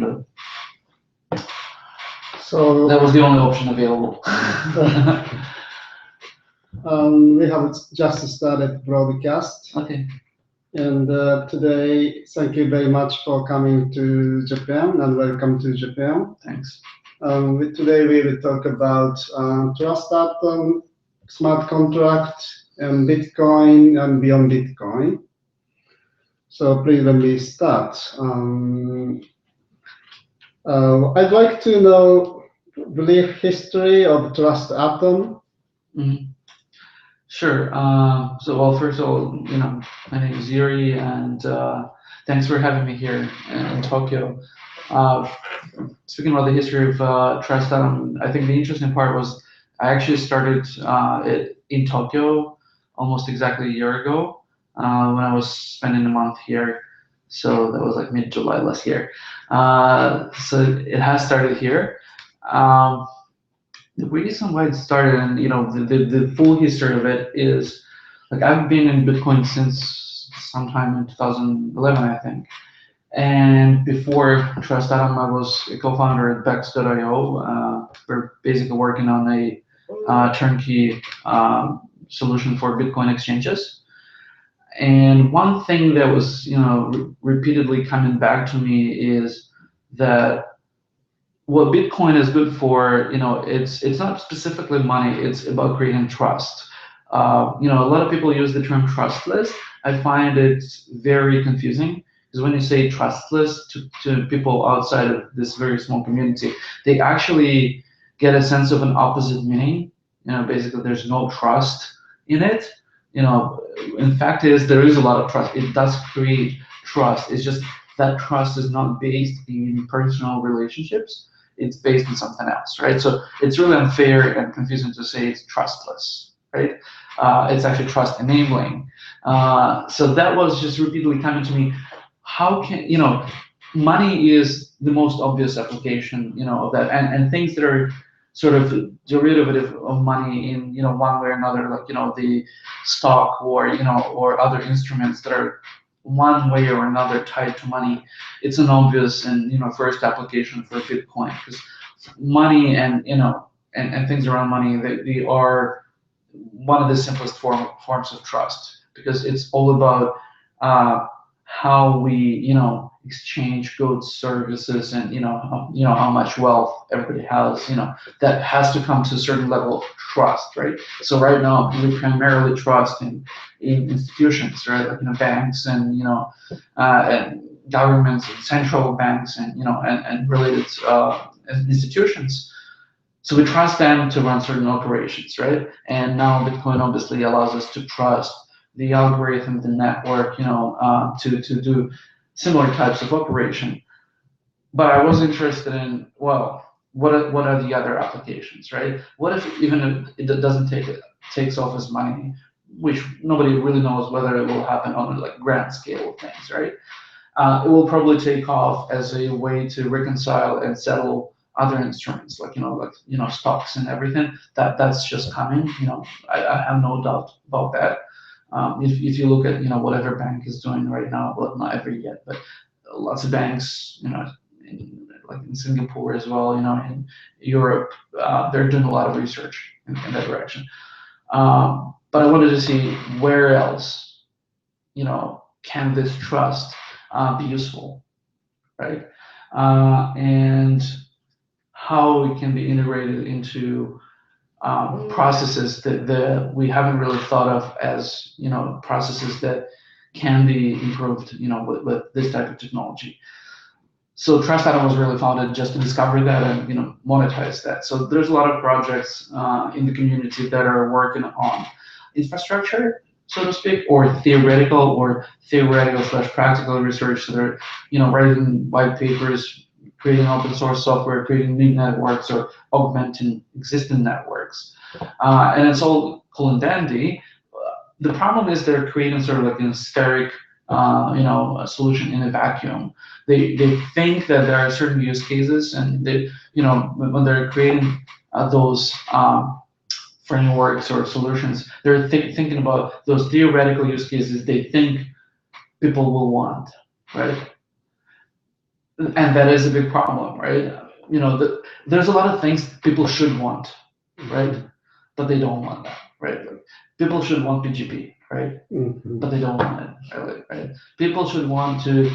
and So that was the only option available. we have just started broadcast. Okay. And today, thank you very much for coming to Japan and welcome to Japan. Thanks. Today we will talk about Trust Atom, smart contract, and Bitcoin and beyond Bitcoin. So please let me start. I'd like to know brief history of Trust Atom. Mm-hmm. Sure. Well, first of all, my name is Yurii, and thanks for having me here in Tokyo. Speaking about the history of Trust Atom, I think the interesting part was I actually started it in Tokyo almost exactly a year ago when I was spending a month here. So that was like mid-July last year. So it has started here. The reason why it started, and the full history of it is, like, I've been in Bitcoin since sometime in 2011, I think. And before Trust Atom, I was a co-founder at Bex.io. We're basically working on a turnkey solution for Bitcoin exchanges. And one thing that was, repeatedly coming back to me is that what Bitcoin is good for, it's not specifically money, it's about creating trust. A lot of people use the term trustless. I find it very confusing because when you say trustless to people outside of this very small community, they actually get a sense of an opposite meaning. Basically there's no trust in it. In fact there is a lot of trust. It does create trust. It's just that trust is not based in personal relationships. It's based on something else, right? So it's really unfair and confusing to say it's trustless, right? It's actually trust enabling. So that was just repeatedly coming to me. How can, money is the most obvious application, of that, and things that are sort of derivative of money in, one way or another, like, the stock or, or other instruments that are one way or another tied to money. It's an obvious and first application for Bitcoin, because money and and things around money, they are one of the simplest forms of trust, because it's all about how we exchange goods, services, and how much wealth everybody has. That has to come to a certain level of trust, right? So right now we primarily trust in institutions, right? Like banks and and governments and central banks and and related institutions. So we trust them to run certain operations, right? And now Bitcoin obviously allows us to trust the algorithm, the network, to do similar types of operation. But I was interested in, well, what are the other applications, right? What if even if it doesn't takes off as money, which nobody really knows whether it will happen on a like grand scale of things, right? It will probably take off as a way to reconcile and settle other instruments, like stocks and everything. That's just coming. I have no doubt about that. If you look at whatever bank is doing right now, well, not every yet, but lots of banks, like in Singapore as well, in Europe, they're doing a lot of research in that direction. But I wanted to see where else, can this trust be useful, right? And how it can be integrated into processes that we haven't really thought of as processes that can be improved with this type of technology. So Trust Atom was really founded just to discover that and monetize that. So there's a lot of projects in the community that are working on infrastructure, so to speak, or theoretical / practical research that are writing white papers, creating open source software, creating new networks, or augmenting existing networks. And it's all cool and dandy. The problem is they're creating sort of like an hysteric a solution in a vacuum. They think that there are certain use cases, and they when they're creating those frameworks or solutions, they're thinking about those theoretical use cases they think people will want, right? and that is a big problem, right? There's a lot of things people should want, right? But they don't want that, right? Like, people should want PGP, right? Mhm. But they don't want it, really, right? People should want to,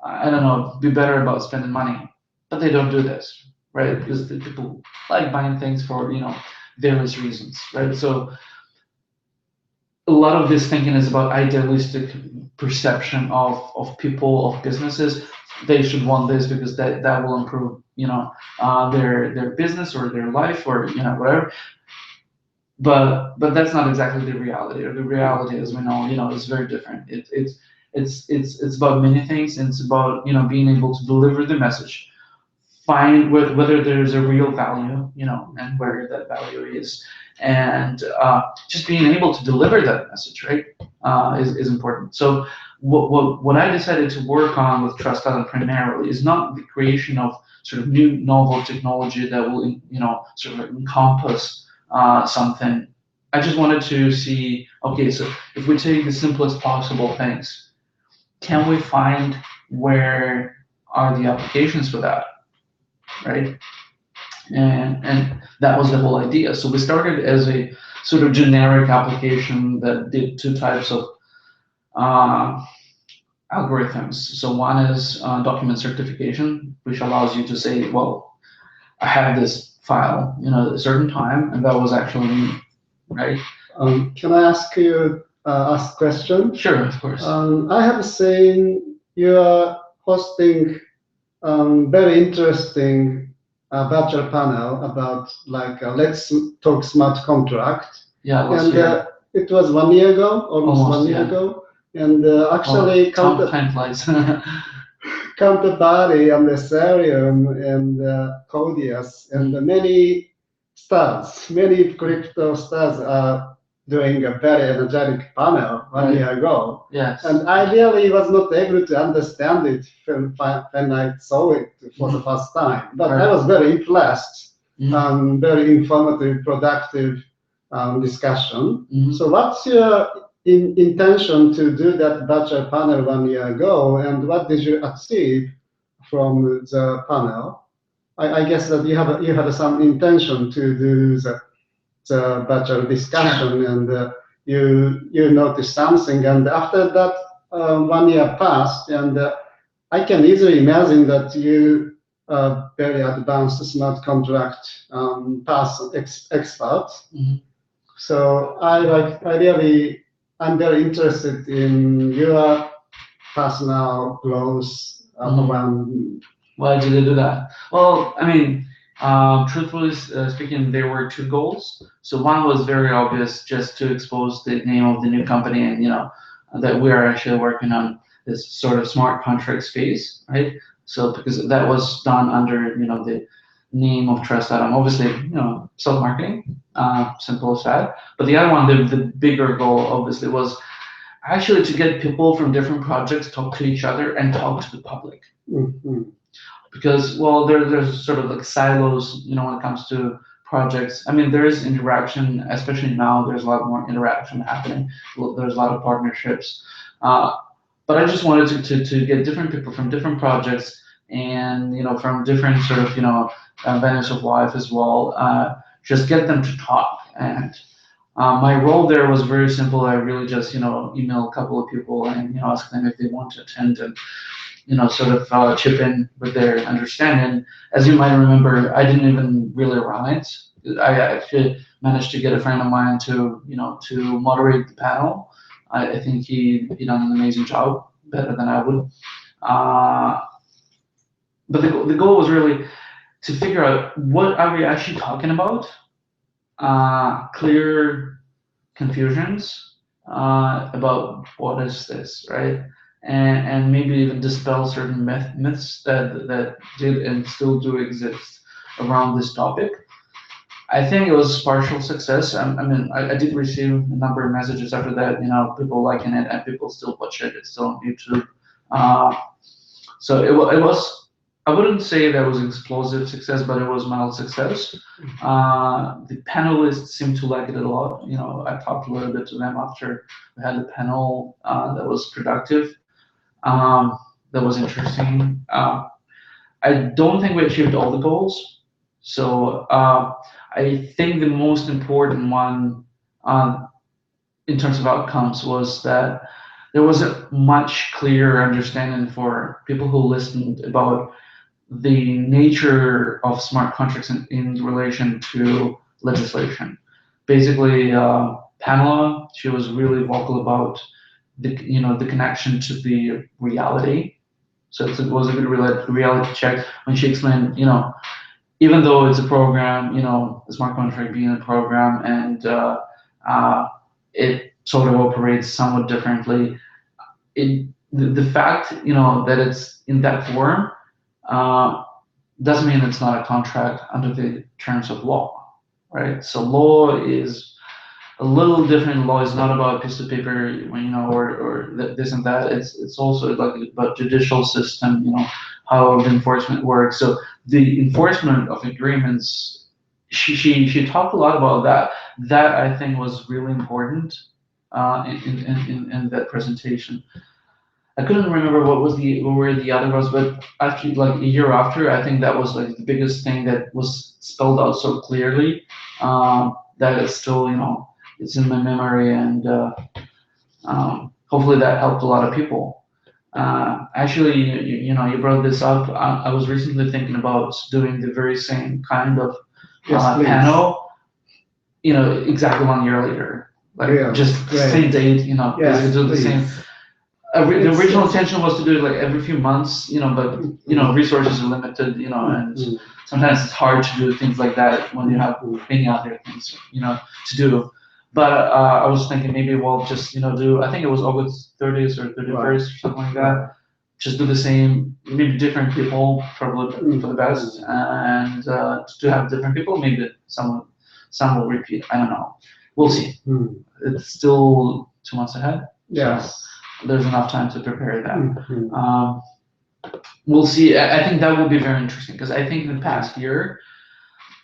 I don't know, be better about spending money, but they don't do this, right? Because the people like buying things for various reasons, right? So a lot of this thinking is about idealistic perception of people, of businesses. They should want this because that will improve their business or their life or whatever. But that's not exactly the reality. Or the reality, as we know, is very different. It's about many things, and it's about being able to deliver the message, find whether there's a real value, and where that value is, and just being able to deliver that message, right, is important. So what I decided to work on with Trust Island primarily is not the creation of sort of new novel technology that will, sort of encompass something. I just wanted to see, okay, so if we take the simplest possible things, can we find where are the applications for that, right? And that was the whole idea. So we started as a sort of generic application that did two types of uh, algorithms. So one is document certification, which allows you to say, well, I have this file, at a certain time, and that was actually me, right? Can I ask question? Sure, of course. I have seen you are hosting very interesting virtual panel about like let's talk smart contract. Yeah, last And year. it was 1 year ago, almost Almost, 1 year yeah. ago. And actually, Time flies. Counterparty and Ethereum and Codias and many stars, many crypto stars are doing a very energetic panel 1 year ago. Yes. And I really was not able to understand it when I saw it for the first time. But I was very impressed. Very informative, productive discussion. So what's your intention to do that virtual panel 1 year ago, and what did you achieve from the panel? I guess that you had some intention to do the virtual discussion, and you noticed something, and after that 1 year passed, and I can easily imagine that you are very advanced smart contract person expert. So I'm very interested in your personal growth around. Why did they do that? Well, I mean, truthfully speaking, there were two goals. So one was very obvious, just to expose the name of the new company, and that we are actually working on this sort of smart contract space, right? So because that was done under the name of Trust Atom, obviously self marketing, simple as that. But the other one, the bigger goal, obviously, was actually to get people from different projects talk to each other and talk to the public. Because there's sort of like silos when it comes to projects. I mean, there is interaction, especially now. There's a lot more interaction happening. There's a lot of partnerships, but I just wanted to get different people from different projects, and from different sort of venues of life as well. Just get them to talk. And my role there was very simple. I really just email a couple of people and ask them if they want to attend, and sort of chip in with their understanding. As you might remember, I didn't even really run it. I actually managed to get a friend of mine to moderate the panel. I think he done an amazing job, better than I would. But the goal was really to figure out what are we actually talking about, clear confusions about what is this, right? And maybe even dispel certain myths that did and still do exist around this topic. I think it was partial success. I mean, I did receive a number of messages after that, people liking it and people still watch it. It's still on YouTube. So it was, I wouldn't say that was explosive success, but it was mild success. The panelists seemed to like it a lot. I talked a little bit to them after we had the panel that was productive, that was interesting. I don't think we achieved all the goals. So I think the most important one in terms of outcomes was that there was a much clearer understanding for people who listened about the nature of smart contracts in relation to legislation. Basically, Pamela, she was really vocal about the connection to the reality. So it was a good reality check when she explained, even though it's a program, the smart contract being a program, and it sort of operates somewhat differently. The fact, that it's in that form uh, doesn't mean it's not a contract under the terms of law, right? So law is a little different. Law is not about a piece of paper, or this and that. It's also like about judicial system, how the enforcement works. So the enforcement of agreements, she talked a lot about that. That I think was really important in that presentation. I couldn't remember what were the other ones, but actually, like a year after, I think that was like the biggest thing that was spelled out so clearly, that it's still, it's in my memory, and hopefully that helped a lot of people. Actually, you brought this up. I was recently thinking about doing the very same kind of Yes, please. panel, exactly 1 year later, like Yeah, just great. same date, Yes, basically do the same. please. The original intention was to do it like every few months, but resources are limited, and sometimes it's hard to do things like that when you have many other things, to do. But I was thinking maybe we'll just, do, I think it was August 30th or 31st or something like that. Just do the same, maybe different people, probably for the best, and to have different people, maybe some will repeat. I don't know. We'll see. It's still 2 months ahead. Yes. So there's enough time to prepare that. We'll see. I think that will be very interesting because I think in the past year,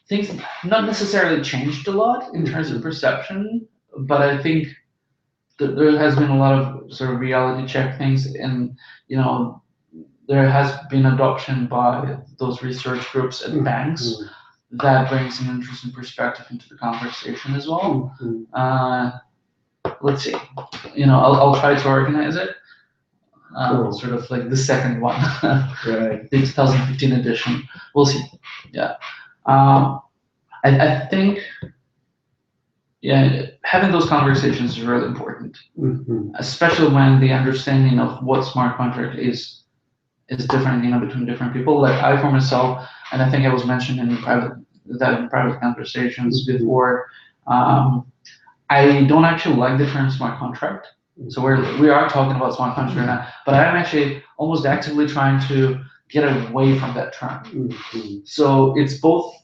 things not necessarily changed a lot in terms of perception, but I think that there has been a lot of sort of reality check things, and there has been adoption by those research groups and banks that brings an interesting perspective into the conversation as well. Let's see. I'll try to organize it. Cool. Sort of like the second one, Right. the 2015 edition. We'll see. Yeah. I think, yeah, having those conversations is really important, especially when the understanding of what smart contract is different, between different people. Like I for myself, and I think I was mentioned in private conversations before. I don't actually like the term smart contract. So we are talking about smart contract right now, but I'm actually almost actively trying to get away from that term. So it's both,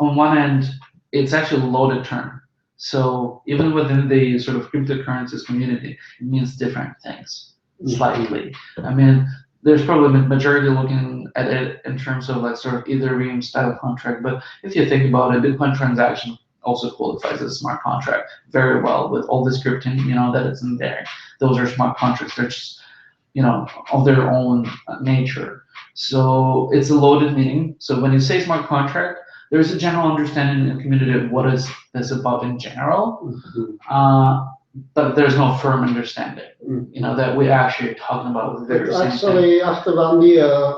on one end, it's actually a loaded term. So even within the sort of cryptocurrencies community, it means different things slightly. I mean, there's probably a majority looking at it in terms of like sort of Ethereum style contract, but if you think about it, Bitcoin transaction also qualifies as a smart contract very well with all the scripting, that it's in there. Those are smart contracts. They're just, of their own nature. So it's a loaded meaning. So when you say smart contract, there's a general understanding in the community of what is this about in general, but there's no firm understanding, that we actually are talking about the very same Actually, thing. after 1 year,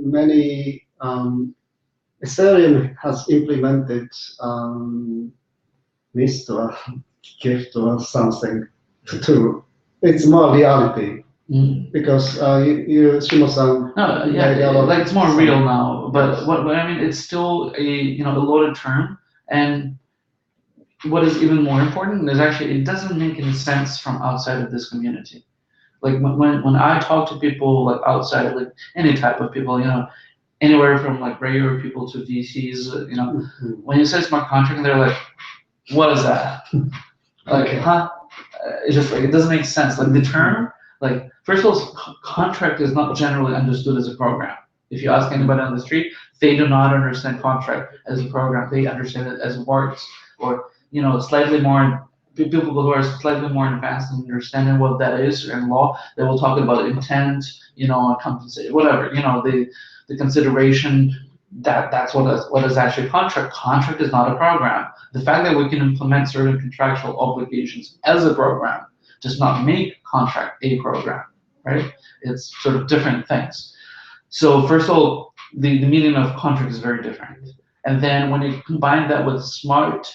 many Ethereum has implemented NIST or GIFT or something to. It's more reality. Because Shimo-san. No, yeah, like it's more real now. But what I mean, it's still a loaded term, and what is even more important is actually it doesn't make any sense from outside of this community. Like when I talk to people like outside, like any type of people, anywhere from like regular people to VCs, when you say smart contract, they're like, what is that? Like, huh? It's just like it doesn't make sense. Like the term, like first of all, contract is not generally understood as a program. If you ask anybody on the street, they do not understand contract as a program. They understand it as words, or slightly more people who are slightly more advanced in understanding what that is in law. They will talk about intent, and compensation, whatever. the consideration, that's what is actually a contract. Contract is not a program. The fact that we can implement certain contractual obligations as a program does not make contract a program, right? It's sort of different things. So first of all, the meaning of contract is very different. And then when you combine that with smart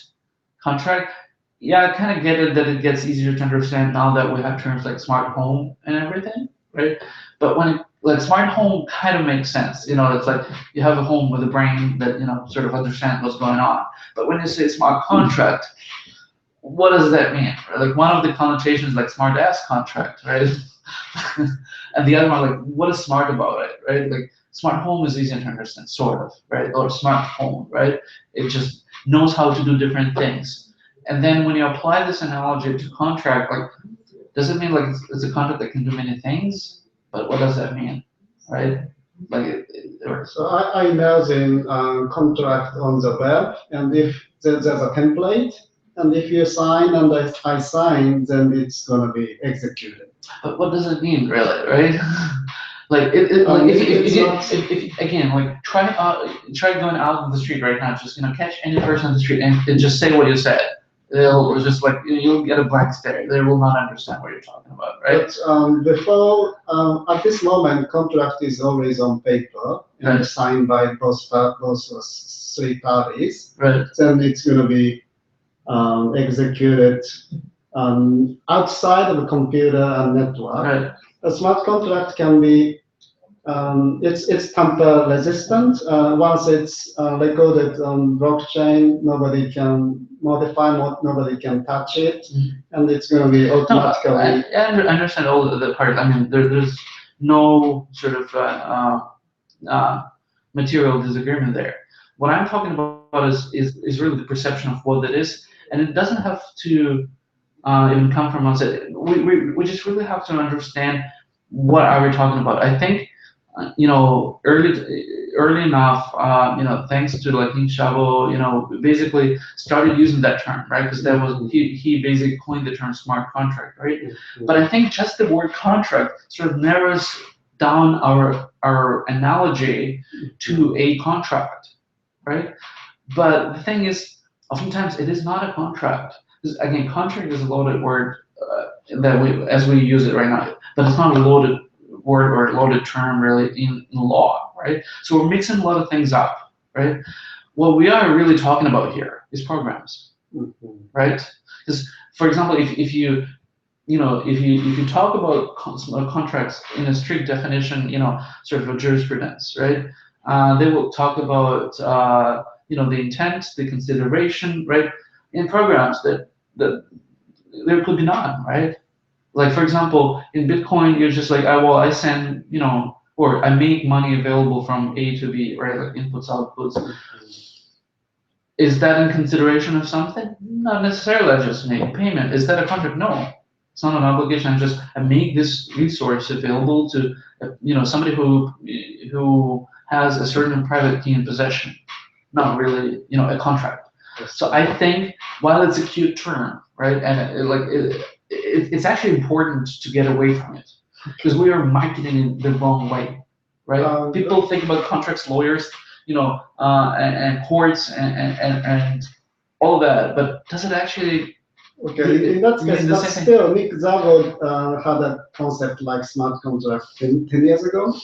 contract, yeah, I kind of get it that it gets easier to understand now that we have terms like smart home and everything, right? But when it, like smart home kind of makes sense, it's like you have a home with a brain that sort of understands what's going on. But when you say smart contract, what does that mean? Like one of the connotations like smart ass contract, right? And the other one, like what is smart about it, right? Like smart home is easy to understand, sort of, right? Or smart home, right? It just knows how to do different things. And then when you apply this analogy to contract, like, does it mean like it's a contract that can do many things? But what does that mean, right? Like, So I imagine contract on the web, and if there's a template, and if you sign and I sign, then it's gonna be executed. But what does it mean, really, right? Like, like if again, like try going out on the street right now, just catch any person on the street and just say what you said. They'll just like you'll get a blank stare. They will not understand what you're talking about, right? But before, at this moment, contract is always on paper and Right. signed by both three parties. Right. Then it's going to be executed outside of the computer and network. Right. A smart contract can be it's tamper resistant. Once it's recorded on blockchain, nobody can modify, nobody can touch it, and it's going to be automatically. I understand all the part. I mean, there's no sort of material disagreement there. What I'm talking about is really the perception of what that is, and it doesn't have to even come from us. We just really have to understand what are we talking about. I think early enough, thanks to like King Shabo, basically started using that term, right? Because that was he basically coined the term smart contract, right? But I think just the word contract sort of narrows down our analogy to a contract, right? But the thing is, oftentimes it is not a contract. Because, again, contract is a loaded word as we use it right now, but it's not a loaded word or a loaded term really in law, right? So we're mixing a lot of things up, right? What we are really talking about here is programs, right? Because, for example, if you talk about contracts in a strict definition, sort of a jurisprudence, right? They will talk about the intent, the consideration, right? In programs that there could be none, right? Like, for example, in Bitcoin, you're just like, I send, or I make money available from A to B, right? Like inputs, outputs. Is that in consideration of something? Not necessarily. I just make a payment. Is that a contract? No, it's not an obligation. I make this resource available to, somebody who has a certain private key in possession. Not really, a contract. So I think while it's a cute term, right, and it's actually important to get away from it because we are marketing it the wrong way, right? People think about contracts, lawyers, and courts and all that, but does it actually? Okay, in that case, but still, Nick Zavod had a concept like smart contract 10 years ago.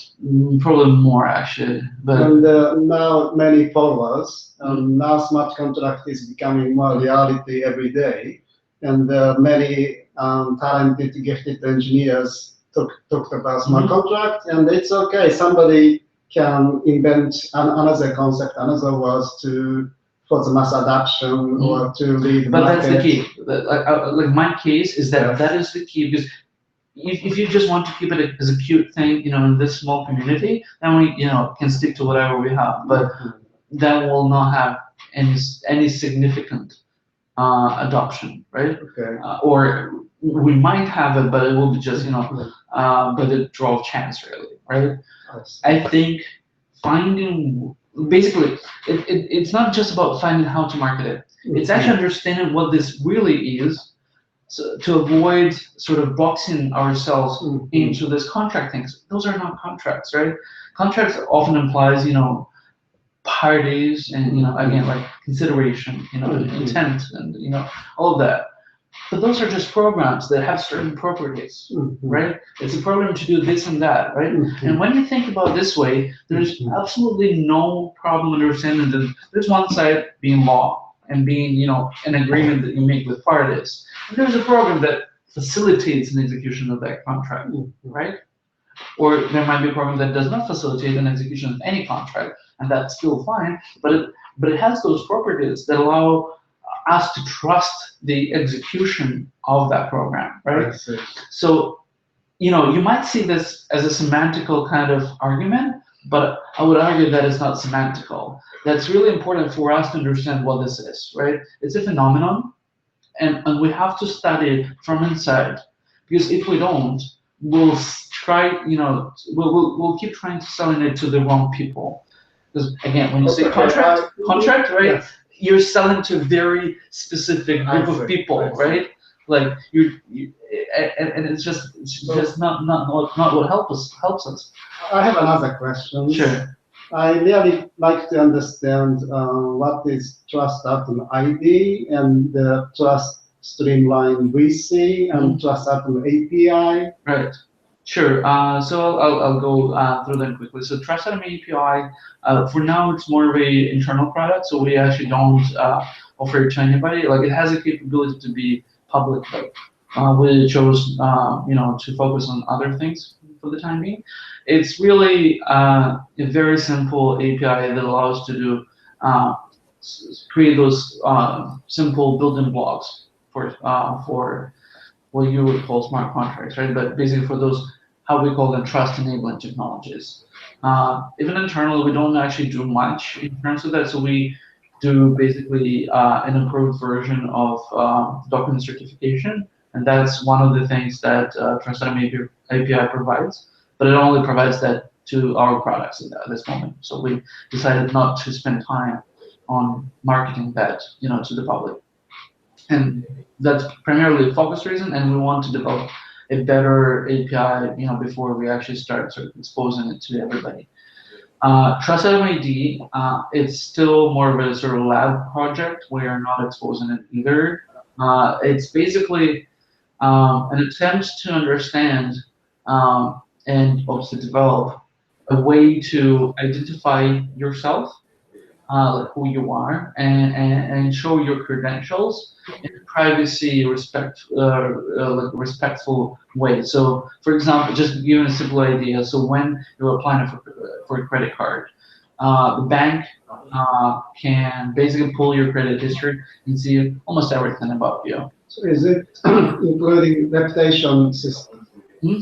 Probably more, actually. But and now many followers. Now smart contract is becoming more reality every day. And many talented, gifted engineers talked about smart contract. And it's okay, somebody can invent another concept, another words for the mass adoption or to lead But market. that's the key. Like my case is that that is the key because if you just want to keep it as a cute thing, in this small community, then we, can stick to whatever we have. But that will not have any significant adoption, right? Okay. Or we might have it, but it will be just, but the draw of chance, really, right? I think finding basically it's not just about finding how to market it. It's actually understanding what this really is so to avoid sort of boxing ourselves Mhm. into this contract things. Those are not contracts, right? Contracts often implies, parties and, again, like consideration, intent and, all of that. But those are just programs that have certain properties, Mhm. right? It's a program to do this and that, right? Mhm. And when you think about it this way, there's absolutely no problem understanding that there's one side being law and being, an agreement that you make with parties. And there's a program that facilitates an execution of that contract, right? Or there might be a program that does not facilitate an execution of any contract, and that's still fine, but it has those properties that allow us to trust the execution of that program, right? So, you might see this as a semantical kind of argument, but I would argue that it's not semantical. That's really important for us to understand what this is, right? It's a phenomenon, and we have to study it from inside, because if we don't, we'll try, we'll keep trying to selling it to the wrong people. Because again, when you say contract, right? Yes. You're selling to a very specific group of people, right? Like and it's just not what helps us. I have another question. Sure. I really like to understand what is Trust Atom ID and the Trust Streamline VC and Trust Atom API. Right. Sure. So I'll go through them quickly. So Trust Atom API, for now, it's more of a internal product, so we actually don't offer it to anybody. Like, it has a capability to be public, but we chose, to focus on other things for the time being. It's really a very simple API that allows to do create those simple building blocks for what you would call smart contracts, right? But basically for those, how we call them, trust enabling technologies. Even internally, we don't actually do much in terms of that. So we do basically an improved version of document certification, and that's one of the things that Trust API provides. But it only provides that to our products at this moment. So we decided not to spend time on marketing that, to the public. And that's primarily a focus reason, and we want to develop a better API, before we actually start sort of exposing it to everybody. Trust Item ID, it's still more of a sort of lab project. We are not exposing it either. It's basically an attempt to understand and also develop a way to identify yourself, like who you are, and show your credentials in a privacy like respectful way. So, for example, just to give you a simple idea, so when you're applying for a credit card, the bank can basically pull your credit history and see almost everything about you. So is it including reputation system? Hmm?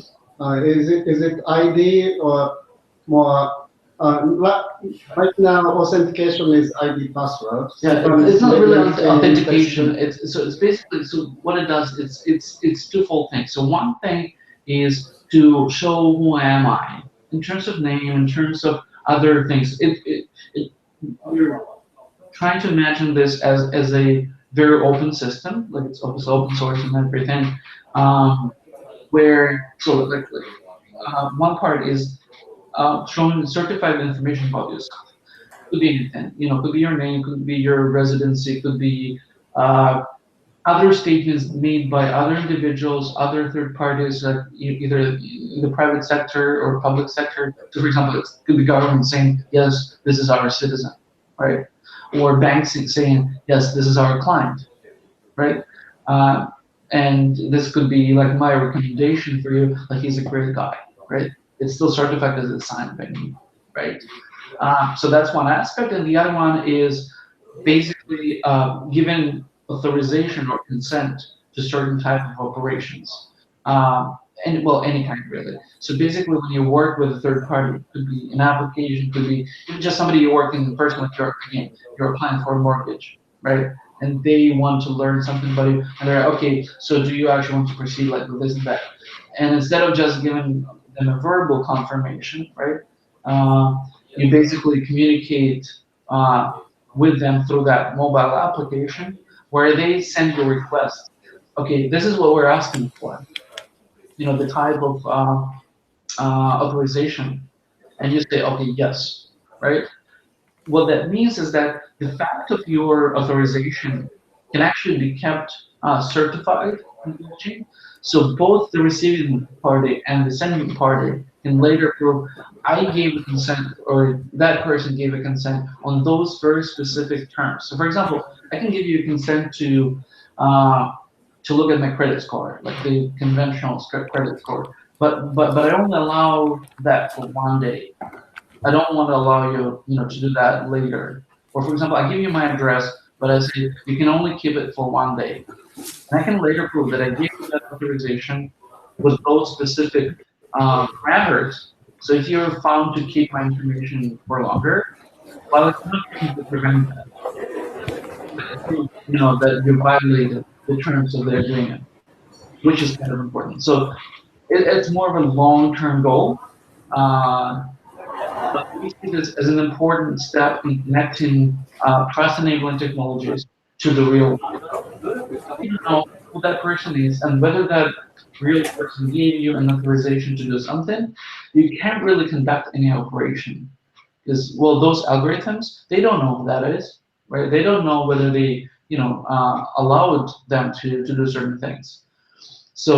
Is it ID or more? Right now, authentication is ID password. Yeah, it's not really authentication. It's basically, so what it does, it's twofold things. So one thing is to show who am I in terms of name, in terms of other things. We're trying to imagine this as a very open system, like it's obviously open source and everything, where so one part is showing certified information about yourself. Could be anything, could be your name, could be your residency, could be uh, other statements made by other individuals, other third parties, either in the private sector or public sector. So, for example, it could be government saying, yes, this is our citizen, right? Or banks saying, yes, this is our client, right? Uh, and this could be like my recommendation for you, like he's a great guy, right? It's still certified as it's signed by me, right? So that's one aspect, and the other one is basically given authorization or consent to certain type of operations, and well, any kind really. So basically, when you work with a third party, it could be an application, could be even just somebody you're working in person, like you're applying for a mortgage, right? And they want to learn something about you, and they're like, okay, so do you actually want to proceed like with this and that? And instead of just giving them a verbal confirmation, right? Uh, you basically communicate with them through that mobile application where they send you a request okay, this is what we're asking for. The type of authorization, and you say, okay, yes, right? What that means is that the fact of your authorization can actually be kept certified in blockchain. So both the receiving party and the sending party can later prove I gave a consent or that person gave a consent on those very specific terms. So for example, I can give you consent uh, to look at my credit score, like the conventional credit score, but I only allow that for one day. I don't want to allow you, to do that later. Or for example, I give you my address, but I say you can only keep it for one day. And I can later prove that I gave you that authorization with those specific parameters. So if you're found to keep my information for longer, well, it's not going to prevent that. It proves, that you violated the terms of the agreement, which is kind of important. So it's more of a long-term goal. Uh, But we see this as an important step in connecting trust-enabling technologies to the real world. If you don't know who that person is and whether that real person gave you an authorization to do something, you can't really conduct any operation. Because, well, those algorithms, they don't know who that is, right? They don't know whether they, allowed them to do certain things. So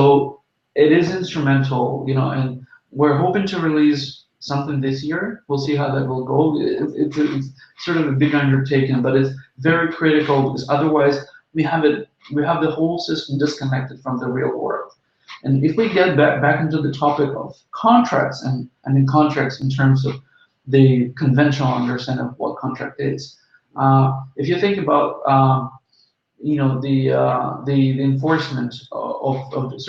it is instrumental, and we're hoping to release something this year. We'll see how that will go. It's sort of a big undertaking, but it's very critical because otherwise we have the whole system disconnected from the real world. And if we get back into the topic of contracts and I mean contracts in terms of the conventional understanding of what contract is, if you think about the enforcement of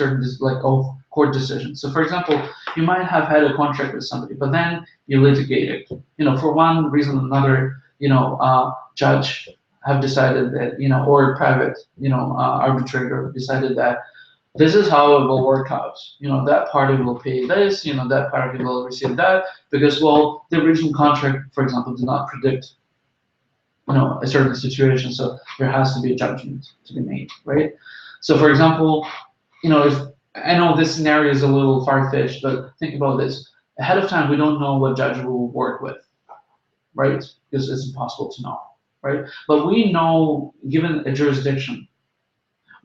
certain like of court decisions. So for example, you might have had a contract with somebody, but then you litigated. For one reason or another, judge have decided that or private arbitrator decided that this is how it will work out. That party will pay this. That party will receive that because well, the original contract, for example, did not predict a certain situation. So there has to be a judgment to be made, right? So for example, if I know this scenario is a little far-fetched, but think about this. Ahead of time, we don't know what judge we'll work with, right? Because it's impossible to know, right? But we know, given a jurisdiction,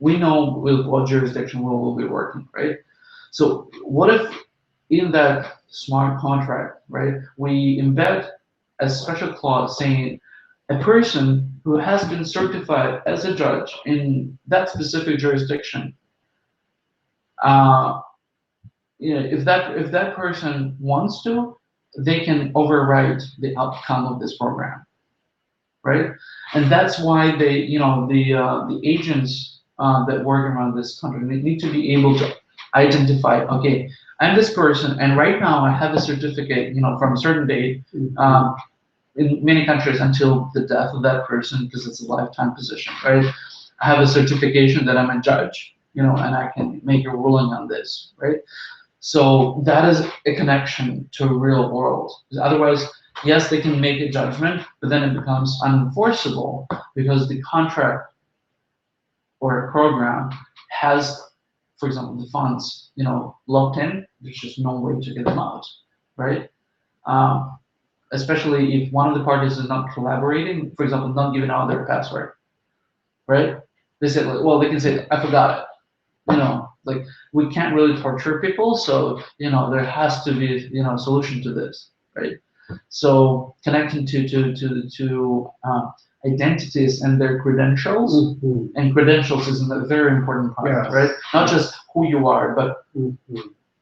we know with what jurisdiction we'll be working, right? So what if in that smart contract, right, we embed a special clause saying a person who has been certified as a judge in that specific jurisdiction, uh, if that person wants to, they can override the outcome of this program, right? And that's why the agents that work around this country they need to be able to identify, okay, I'm this person, and right now I have a certificate, from a certain date. In many countries until the death of that person because it's a lifetime position, right? I have a certification that I'm a judge, and I can make a ruling on this, right? So that is a connection to real world. Because otherwise, yes, they can make a judgment, but then it becomes unenforceable because the contract or a program has, for example, the funds, locked in. There's just no way to get them out, right? Um, Especially if one of the parties is not collaborating, for example, not giving out their password, right? They say, like, well, they can say, I forgot it. Like we can't really torture people, so there has to be a solution to this, right? So connecting to identities and their credentials, and credentials is a very important part, Yes. right? Not just who you are, but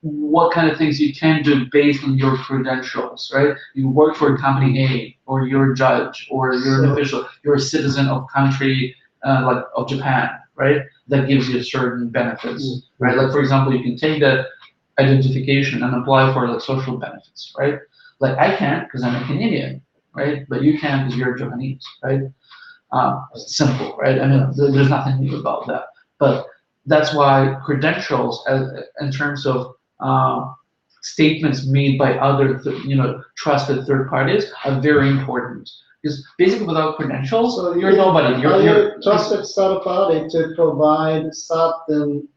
what kind of things you can do based on your credentials, right? You work for company A, or you're a judge, or you're an official, you're a citizen of country like of Japan, right? That gives you certain benefits, right? Like for example, you can take that identification and apply for like social benefits, right? Like I can't because I'm a Canadian, right? But you can because you're Japanese, right? Simple, right? I mean, there's nothing new about that. But that's why credentials, in terms of statements made by other, trusted third parties, are very important Because basically, without credentials, So you're nobody. are You're you trusted third party to provide certain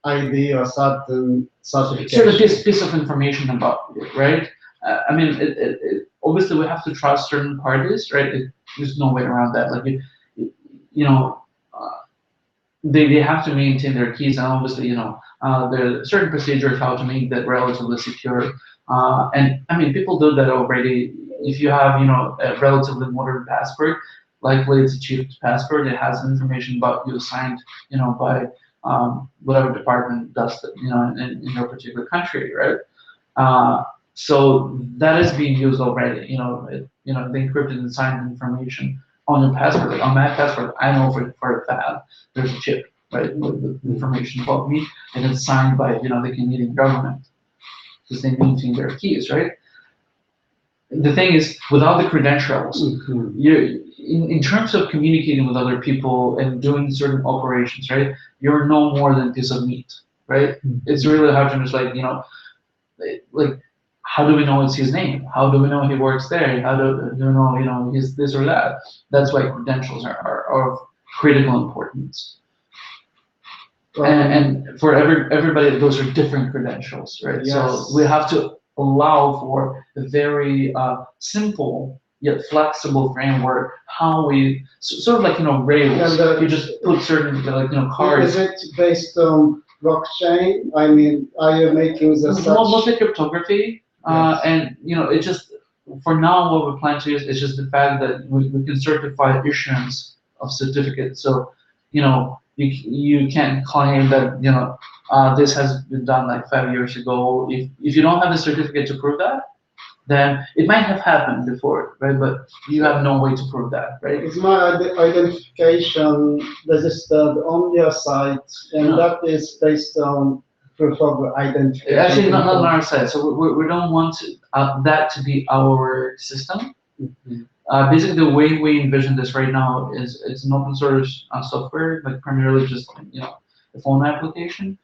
ID or certain sort of certification? piece of information about you, right? I mean, obviously we have to trust certain parties, right? There's no way around that. Like you know, they have to maintain their keys, and obviously, there are certain procedures how to make that relatively secure. And I mean, people do that already. If you have, a relatively modern passport, likely it's a cheap passport. It has information about you signed, by whatever department does that, in your particular country, right? Uh, so that is being used already. The encrypted and signed information on your passport. Like on my passport, I know for a fact there's a chip, right, with information about me, and it's signed by the Canadian government because they maintain their keys, right? The thing is, without the credentials, you in terms of communicating with other people and doing certain operations, right? You're no more than a piece of meat, right? It's really hard to just like how do we know it's his name? How do we know he works there? How do we know he's this or that? That's why credentials are of critical importance. And for everybody, those are different credentials, right? Yes. So we have to allow for a very simple yet flexible framework. How we sort of like Rails. You just put certain cards. Is it based on blockchain? I mean, are you making the Mostly cryptography, and it just for now what we plan to use is just the fact that we can certify issuance of certificates. So you can't claim that this has been done like 5 years ago. If you don't have the certificate to prove that, then it might have happened before, right? But you have no way to prove that, right? Is my identification registered on your site, and No. that is based on proof of identification? Actually, not on our side. So we don't want that to be our system. Basically, the way we envision this right now is it's an open source software, like primarily just a phone application.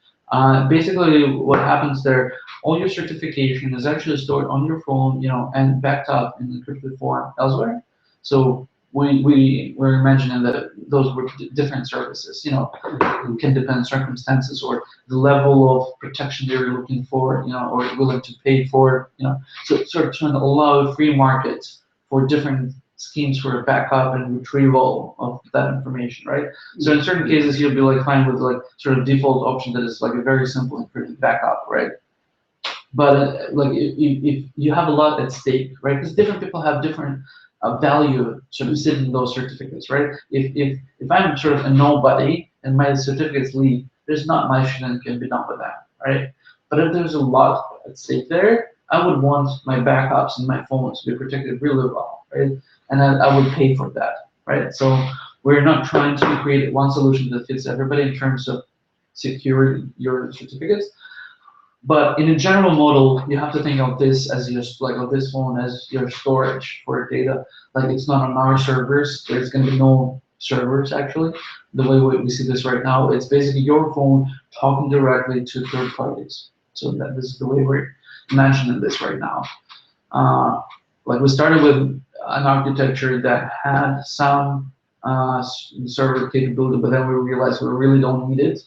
Basically, what happens there, all your certification is actually stored on your phone, and backed up in encrypted form elsewhere. So we're imagining that those were different services. It can depend on circumstances or the level of protection they're looking for, or willing to pay for, So sort of trying to allow a free market for different schemes for backup and retrieval of that information, right? So in certain cases, you'll be like fine with like sort of default option that is like a very simple encrypted backup, right? But like if you have a lot at stake, right? Because different people have different value sort of sitting in those certificates, right? If I'm sort of a nobody and my certificates leak, there's not much that can be done with that, right? But if there's a lot at stake there, I would want my backups and my phones to be protected really well, right? And I would pay for that, right? So we're not trying to create one solution that fits everybody in terms of securing your certificates. But in a general model, you have to think of this as of this phone as your storage for data. Like it's not on our servers. There's going to be no servers actually. The way we see this right now, it's basically your phone talking directly to third parties. So that is the way we're imagining this right now. Like we started with an architecture that had some server capability, but then we realized we really don't need it.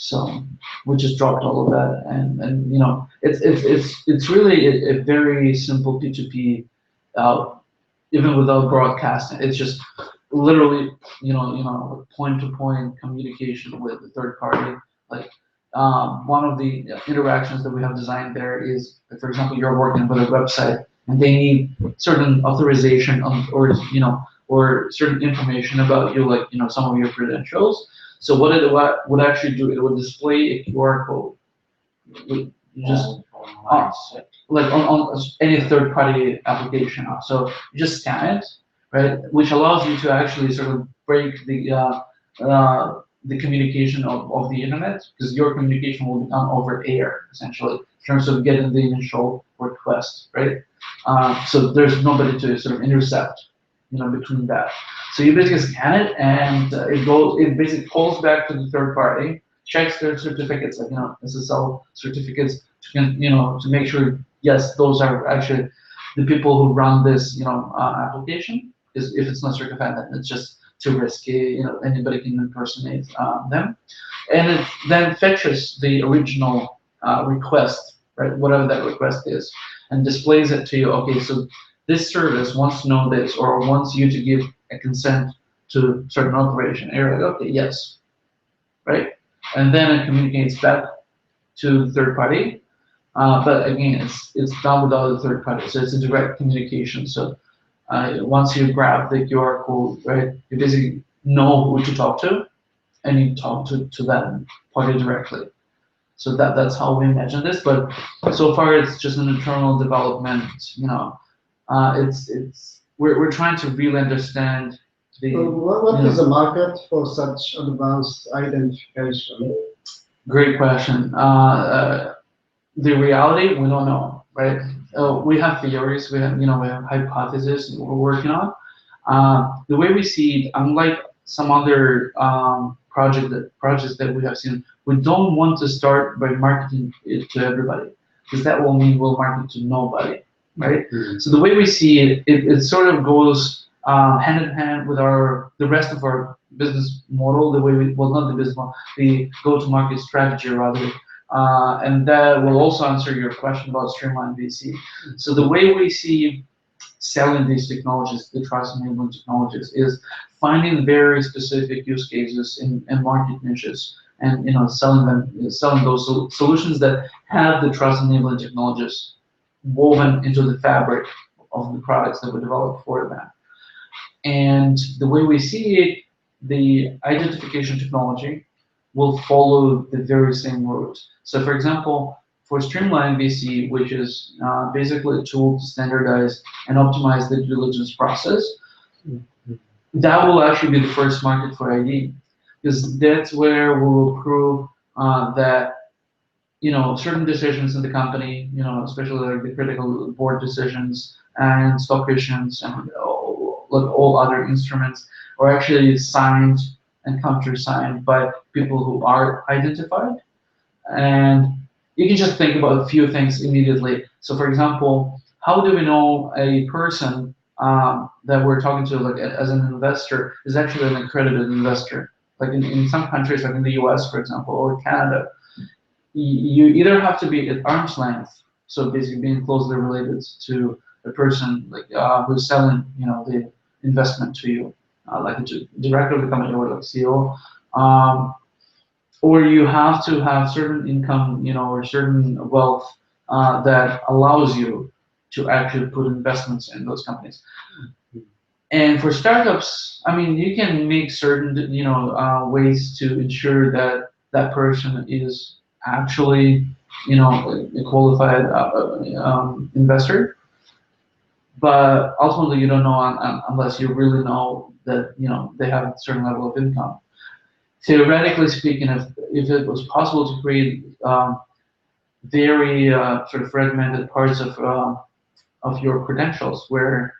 So we just dropped all of that, and it's really a very simple P2P, even without broadcasting. It's just literally point to point communication with the third party. Like one of the interactions that we have designed there is, for example, you're working with a website and they need certain authorization or certain information about you, like some of your credentials. So what it would actually do, it would display a QR code. You just like on any third party application. So you just scan it, right? Which allows you to actually sort of break the communication of the internet, because your communication will be done over air essentially in terms of getting the initial request, right? So there's nobody to sort of intercept between that. So you basically scan it, and it basically calls back to the third party, checks their certificates, like SSL certificates, to make sure yes, those are actually the people who run this, application, is if it's not certified, then it's just too risky. Anybody can impersonate them, and it then fetches the original request, right? Whatever that request is, and displays it to you. Okay, so this service wants to know this, or wants you to give a consent to certain operation. And you're like, okay, yes, right? And then it communicates back to the third party. But again, it's done without the third party, so it's a direct communication. So once you grab the QR code, right, you basically know who to talk to, and you talk to that party directly. So that's how we imagine this. But so far, it's just an internal development. It's we're trying to really understand the. So what is the market for such advanced identification? Great question. The reality, we don't know, right? We have theories, we have hypotheses we're working on. The way we see it, unlike some other projects that we have seen, we don't want to start by marketing it to everybody, because that will mean we'll market to nobody, right? So the way we see it, it sort of goes hand in hand with the rest of our business model, the way well, not the business model, the go-to-market strategy rather. And that will also answer your question about streamlined VC. So the way we see selling these technologies, the trust enabling technologies, is finding very specific use cases in market niches, and selling those solutions that have the trust enabling technologies woven into the fabric of the products that we develop for them. And the way we see it, the identification technology will follow the very same route. So for example, for Streamline VC, which is basically a tool to standardize and optimize the due diligence process, that will actually be the first market for ID, because that's where we will prove that certain decisions in the company, especially like the critical board decisions and stock issuance and all other instruments, are actually signed and countersigned by people who are identified. And you can just think about a few things immediately. So for example, how do we know a person that we're talking to, like as an investor, is actually an accredited investor? Like in some countries, like in the US, for example, or Canada, you either have to be at arm's length, so basically being closely related to the person like who's selling, the investment to you, like a director of the company or like CEO, or you have to have certain income, or certain wealth that allows you to actually put investments in those companies. And for startups, I mean, you can make certain, ways to ensure that that person is actually, a qualified investor. But ultimately, you don't know unless you really know that, they have a certain level of income. Theoretically speaking, if it was possible to create very sort of fragmented parts of your credentials, where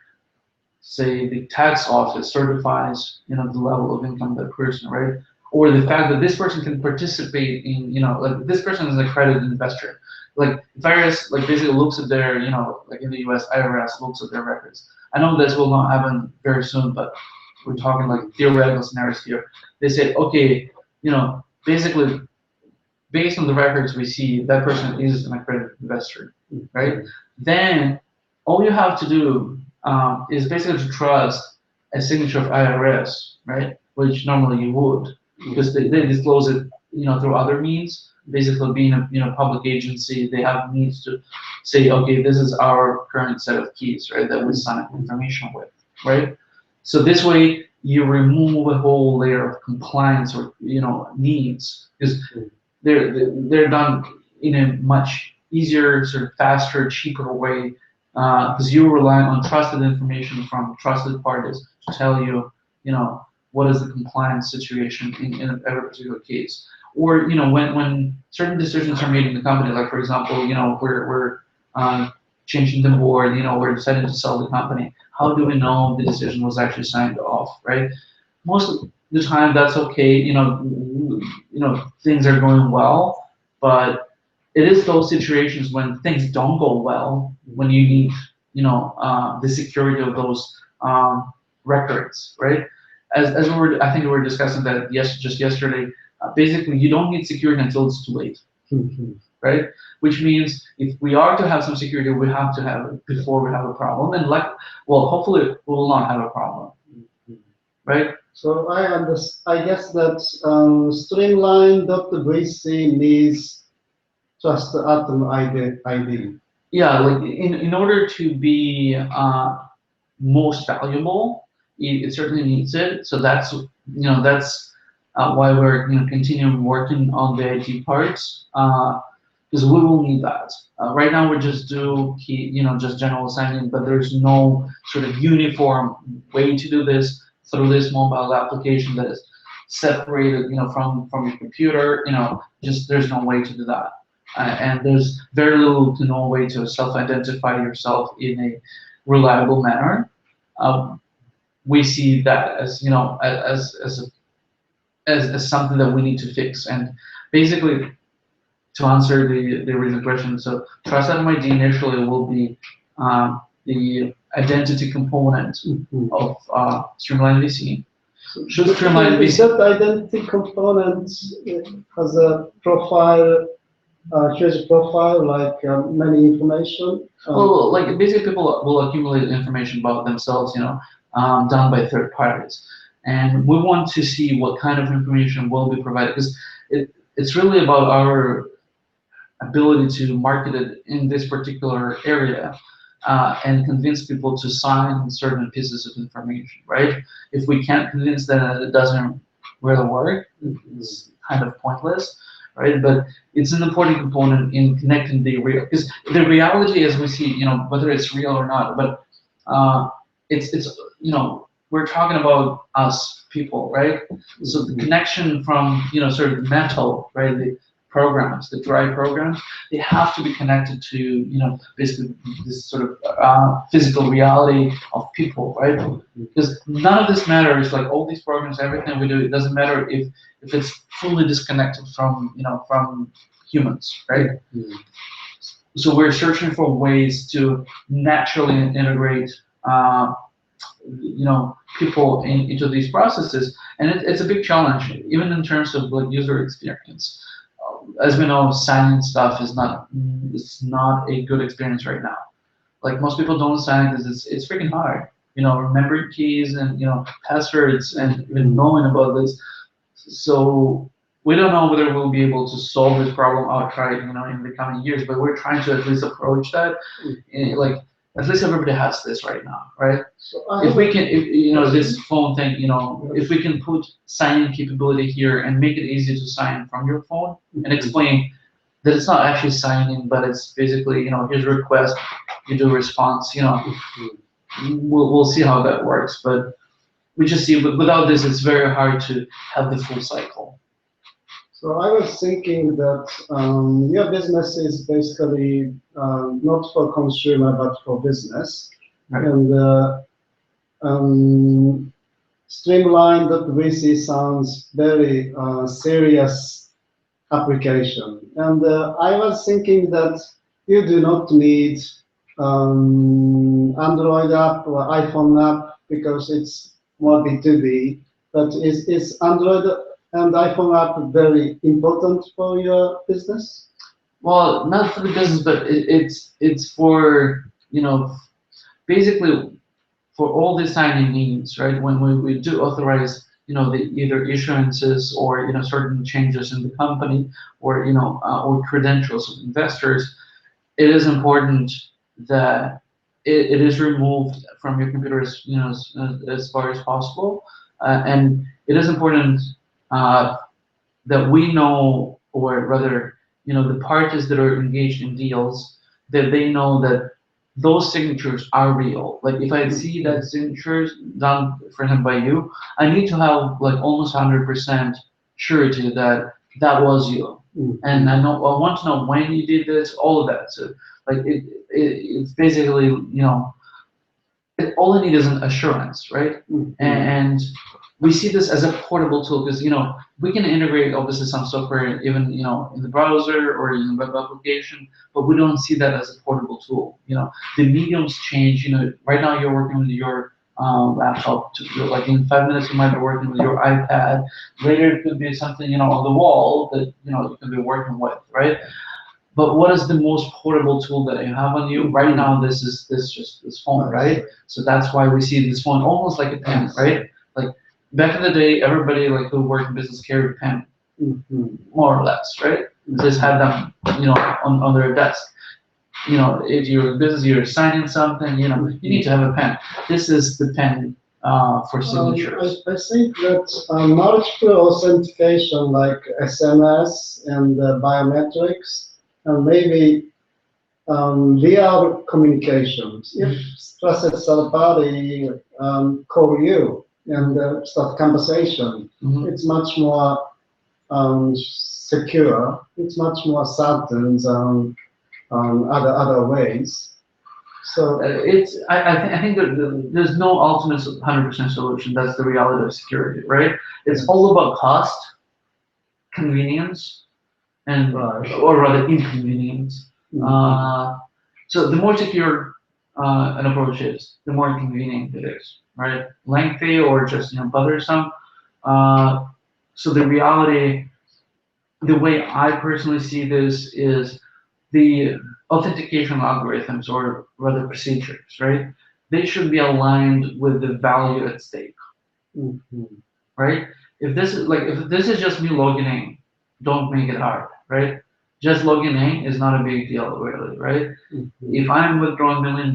say the tax office certifies the level of income of that person, right? Or the fact that this person can participate in, like this person is an accredited investor. Like if IRS like basically looks at their, like in the US, IRS looks at their records. I know this will not happen very soon, but we're talking like theoretical scenarios here. They say, okay, basically based on the records we see, that person is an accredited investor, right? Then all you have to do is basically to trust a signature of IRS, right? Which normally you would, because they disclose it, through other means. Basically, being a public agency, they have means to say, okay, this is our current set of keys, right? That we sign information with, right? So this way, you remove a whole layer of compliance or needs, because they're done in a much easier, sort of faster, cheaper way, because you rely on trusted information from trusted parties to tell you, what is the compliance situation in every particular case. Or when certain decisions are made in the company, like for example, we're changing the board, we're deciding to sell the company. How do we know the decision was actually signed off, right? Most of the time, that's okay. Things are going well, but it is those situations when things don't go well, when you need the security of those records, right? As I think we were discussing that just yesterday. Basically, you don't need security until it's too late, right? Which means if we are to have some security, we have to have it before we have a problem, and well, hopefully we will not have a problem, right? So I guess that streamline.vc means just atom ID. Yeah, like in order to be most valuable, it certainly needs it. So that's why we're continuing working on the IT parts, because we will need that. Right now we just do just general signing, but there's no sort of uniform way to do this through this mobile application that is separated from your computer. Just there's no way to do that. And there's very little to no way to self-identify yourself in a reliable manner. Um, we see that as as something that we need to fix. And basically, to answer the original question, so trust ID initially will be the identity component of Streamline VC. Should Streamline VC, that identity component has a profile, huge profile, like many information? Well, like basically people will accumulate information about themselves, done by third parties. And we want to see what kind of information will be provided, because it's really about our ability to market it in this particular area and convince people to sign certain pieces of information, right? If we can't convince them that it doesn't really work, it's kind of pointless, right? But it's an important component in connecting the real, because the reality, as we see, whether it's real or not, but it's we're talking about us people, right? So the connection from sort of metal, right? The programs, the dry programs, they have to be connected to basically this sort of physical reality of people, right? Because none of this matters. Like all these programs, everything we do, it doesn't matter if it's fully disconnected from from humans, right? So we're searching for ways to naturally integrate people into these processes, and it's a big challenge, even in terms of like user experience. As we know, signing stuff is not a good experience right now. Like most people don't sign because it's freaking hard. Remembering keys and passwords and even knowing about this. So we don't know whether we'll be able to solve this problem outright, in the coming years. But we're trying to at least approach that. Like at least everybody has this right now, right? So if we can, this phone thing, if we can put signing capability here and make it easy to sign from your phone and explain that it's not actually signing, but it's basically, here's a request, you do a response, we'll see how that works. But we just see, without this, it's very hard to have the full cycle. So I was thinking that your business is basically not for consumer but for business, right. And Streamline.vc sounds very serious application. And I was thinking that you do not need Android app or iPhone app because it's more B2B, but is Android and iPhone app very important for your business? Well, not for the business, but it's for basically for all the signing needs, right? When we do authorize the either issuances or certain changes in the company or or credentials of investors, it is important that it is removed from your computer as far as possible, and it is important that we know, or rather, the parties that are engaged in deals, that they know that those signatures are real. Like if I see that signatures done, for example, by you, I need to have like almost 100% surety that that was you. And I want to know when you did this, all of that. So like it's basically all I need is an assurance, right? Mhm. And we see this as a portable tool because we can integrate obviously some software even in the browser or in the web application, but we don't see that as a portable tool. The mediums change. Right now you're working with your laptop. Like in 5 minutes you might be working with your iPad. Later it could be something on the wall that you can be working with, right? But what is the most portable tool that you have on you? Right now, this is this phone, right? So that's why we see this phone almost like a pen, right? Like back in the day, everybody like who worked in business carried a pen, more or less, right? Just had them, on their desk. If you're in business, you're signing something, you need to have a pen. This is the pen for signatures. I think that multiple authentication like SMS and biometrics and maybe real communications. If trusted third party call you and start conversation, Mhm. it's much more secure. It's much more certain than other ways. So I think that there's no ultimate 100% solution. That's the reality of security, right? It's all about cost, convenience, and right. or rather inconvenience. Mhm. So the more secure an approach is, the more inconvenient it is, right? Lengthy or just bothersome. Uh, so the reality, the way I personally see this is the authentication algorithms or rather procedures, right? They should be aligned with the value at stake, Mhm. right? If this is just me logging in, don't make it hard, right? Just logging in is not a big deal, really, right? Mhm. If I'm withdrawing $1 million,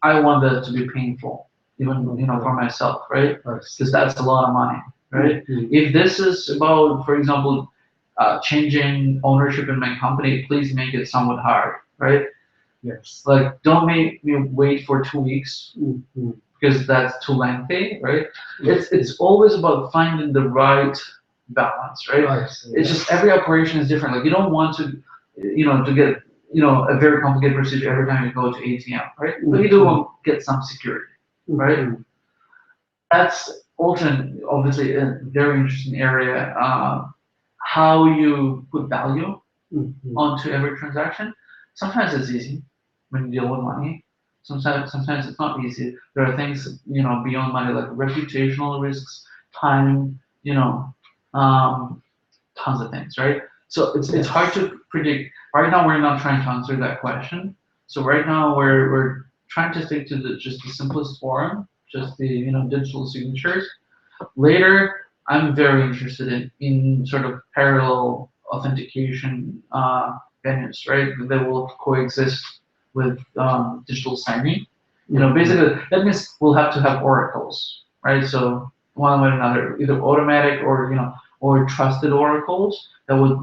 I want that to be painful, even for myself, right? I see. Because that's a lot of money, right? Mhm. If this is about, for example, changing ownership in my company, please make it somewhat hard, right? Yes. Like, don't make me wait for 2 weeks Mhm. because that's too lengthy, right? It's always about finding the right balance, right? I see. It's just every operation is different. Like you don't want to get a very complicated procedure every time you go to ATM, right? But you do want to get some security, right? Mhm. That's also obviously a very interesting area. How you put value Mhm. onto every transaction. Sometimes it's easy when you deal with money. Sometimes it's not easy. There are things beyond money like reputational risks, time, um, tons of things, right? So it's hard to predict. Right now we're not trying to answer that question. So right now we're trying to stick to just the simplest form, just the digital signatures. Later, I'm very interested in sort of parallel authentication venues, right? That will coexist with digital signing. Basically, that means we'll have to have oracles, right? So one way or another, either automatic or trusted oracles that would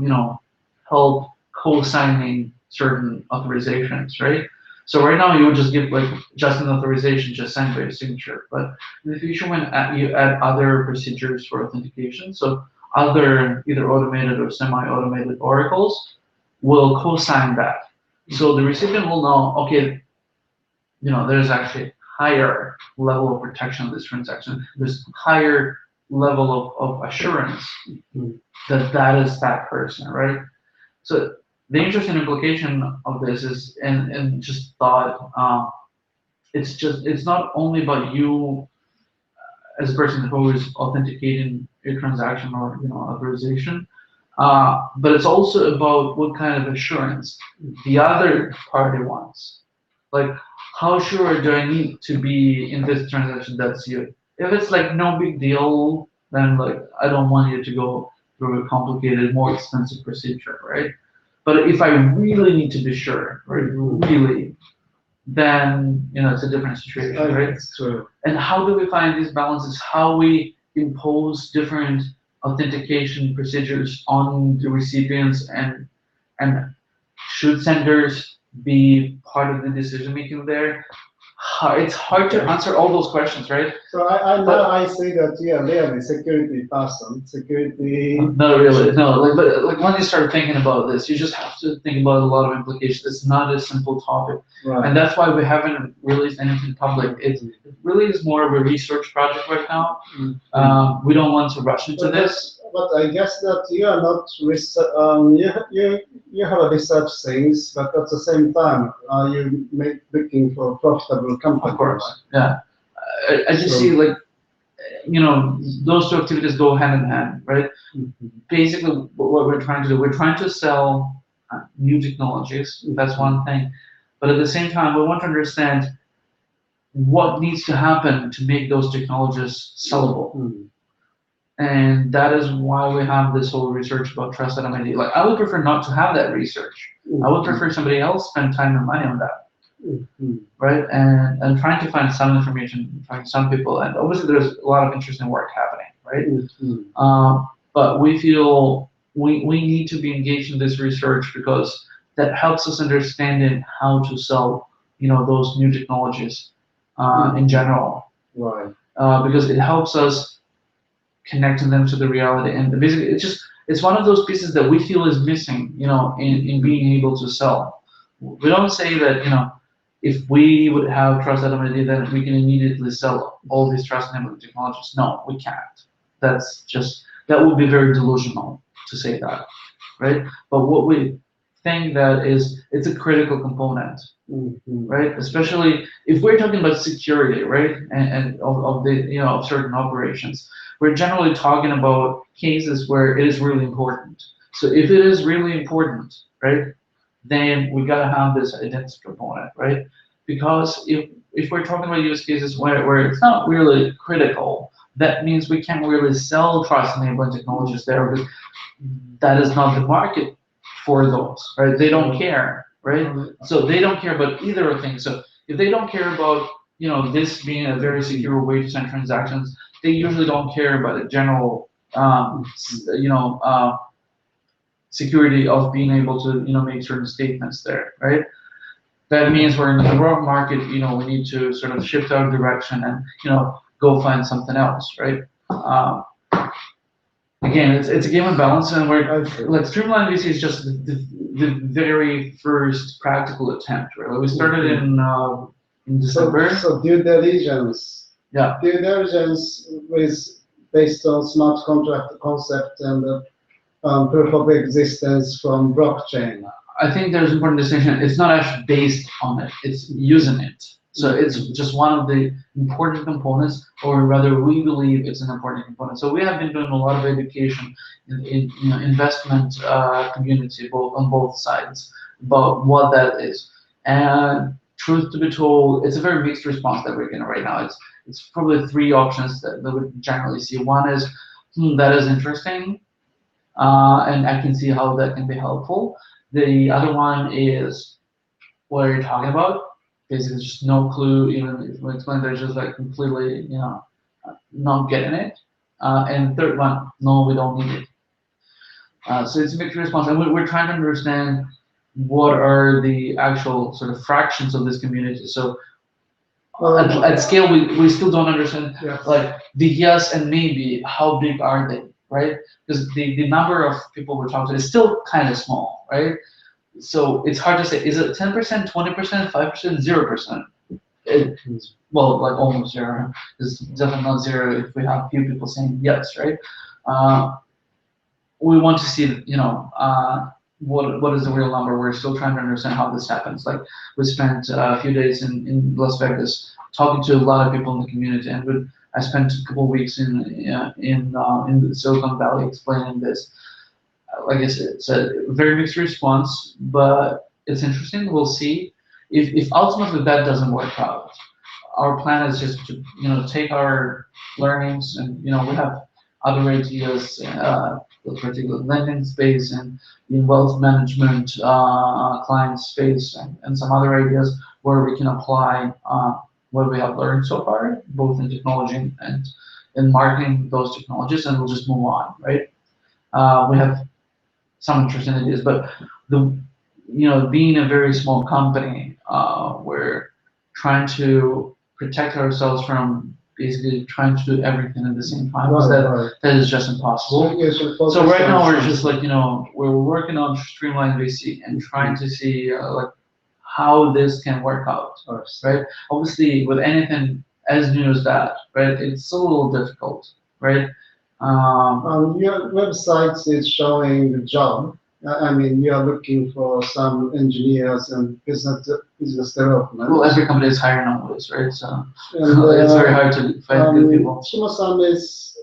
help co-signing certain authorizations, right? So right now you would just give like just an authorization, just sign by your signature. But in the future, when you add other procedures for authentication, so other either automated or semi-automated oracles will co-sign that. So the recipient will know, okay, there's actually higher level of protection of this transaction. There's higher level of assurance that that is that person, right? So the interesting implication of this is, and just thought, it's not only about you as a person who is authenticating a transaction or authorization, but it's also about what kind of assurance the other party wants. Like, how sure do I need to be in this transaction that's you? If it's like no big deal, then like I don't want you to go through a complicated, more expensive procedure, right? But if I really need to be sure, right, really, then it's a different situation, right? That's true. And how do we find these balances? How we impose different authentication procedures on the recipients, and should senders be part of the decision making there? It's hard to answer all those questions, right? So I now But I see that you are really security person, security. not really, no. Like, but like when you start thinking about this, you just have to think about a lot of implications. It's not a simple topic, Right. and that's why we haven't released anything public. It really is more of a research project right now. We don't want to rush into this. But I guess that you are not you have a research things, but at the same time, you make looking for profitable company. Of course, yeah. I just So- see like those two activities go hand in hand, right? Mhm. Basically, what we're trying to do, we're trying to sell new technologies. That's one thing, but at the same time, we want to understand what needs to happen to make those technologies sellable. Mhm. And that is why we have this whole research about trusted MID. Like, I would prefer not to have that research. I would prefer somebody else spend time and money on that, Mhm. right? And trying to find some information, find some people, and obviously there's a lot of interesting work happening, right? Mhm. But we feel we need to be engaged in this research because that helps us understanding how to sell, those new technologies in general, Right. because it helps us connecting them to the reality. And basically, it's one of those pieces that we feel is missing, in being able to sell. We don't say that, if we would have trust identity, then we can immediately sell all these trust enabled technologies. No, we can't. That would be very delusional to say that, right? But what we think that is, it's a critical component, Mhm. right? Especially if we're talking about security, right? And of the, of certain operations. We're generally talking about cases where it is really important. So if it is really important, right, then we gotta have this identity component, right? Because if we're talking about use cases where it's not really critical, that means we can't really sell trust enabling technologies there because that is not the market for those, right? They don't care, right? So they don't care about either of things. So if they don't care about, this being a very secure way to send transactions, they usually don't care about the general, security of being able to, make certain statements there, right? That means we're in the wrong market. We need to sort of shift our direction and, go find something else, right? Again, it's a game of balance, and we're like Streamline VC is just the very first practical attempt, right? Like, we started in December. So due diligence. Yeah. Due diligence is based on smart contract concept and proof of existence from blockchain. I think there's an important distinction. It's not actually based on it, it's using it. So it's just one of the important components, or rather we believe it's an important component. So we have been doing a lot of education in investment community, on both sides, about what that is. And truth to be told, it's a very mixed response that we're getting right now. It's probably three options that we generally see. One is, that is interesting, and I can see how that can be helpful. The other one is, what are you talking about? Basically, just no clue. Even if we explain, they're just like completely, not getting it. And the third one, no, we don't need it. So it's a mixed response, and we're trying to understand what are the actual sort of fractions of this community. So at scale, we still don't understand, like the yes and maybe, how big are they, right? Because the number of people we're talking to is still kind of small, right? So it's hard to say, is it 10%, 20%, 5%, 0%? It's, well, like almost zero. It's definitely not zero if we have few people saying yes, right? We want to see, what is the real number. We're still trying to understand how this happens. Like, we spent a few days in Las Vegas talking to a lot of people in the community, and I spent a couple of weeks in the Silicon Valley explaining this. Like I said, it's a very mixed response, but it's interesting. We'll see if ultimately that doesn't work out. Our plan is just to, take our learnings, and we have other ideas, with particular lending space and in wealth management, client space, and some other ideas where we can apply what we have learned so far, both in technology and in marketing those technologies, and we'll just move on, right? We have some interesting ideas, but being a very small company, where trying to protect ourselves from basically trying to do everything at the same time, because Right. that is just impossible. So you should focus So right on now we're just something. like, we're working on streamline VC and trying to see like how this can work out, right? Obviously, with anything as new as that, right, it's a little difficult, right? Your website is showing the job. I mean, you are looking for some engineers and business development. Well, every company is hiring nowadays, right? So And, it's very hard to find good people. Shimo-san is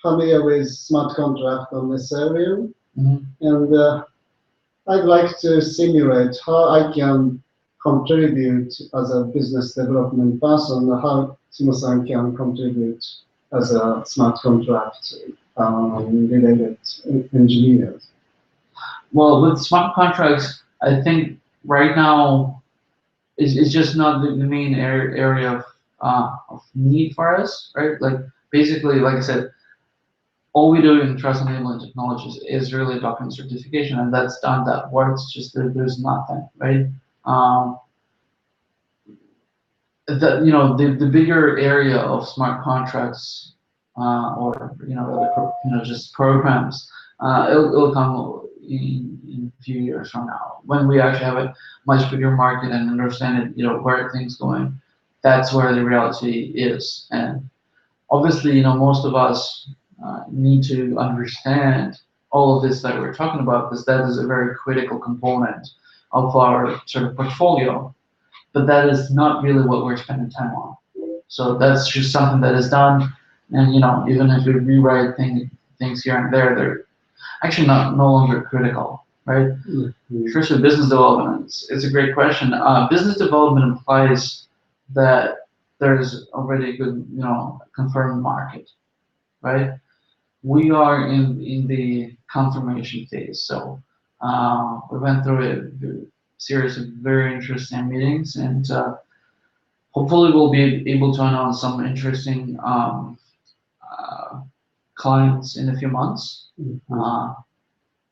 familiar with smart contract on Ethereum, Mhm. and I'd like to simulate how I can contribute as a business development person, how Shimo-san can contribute as a smart contract related engineer. Well, with smart contracts, I think right now is just not the main area of need for us, right? Like basically, like I said, all we do in trust enabling technologies is really document certification, and that's done. That works. Just there's nothing, right? Um, the bigger area of smart contracts or just programs, it'll come in a few years from now when we actually have a much bigger market and understand it, where things going. That's where the reality is, and obviously, most of us need to understand all of this that we're talking about, because that is a very critical component of our sort of portfolio, but that is not really what we're spending time on. So that's just something that is done, and even if we rewrite things here and there, they're actually not no longer critical, right? Especially business development. It's a great question. Business development implies that there's already a good, confirmed market, right? We are in the confirmation phase, so we went through a series of very interesting meetings, and hopefully we'll be able to announce some interesting uh, clients in a few months.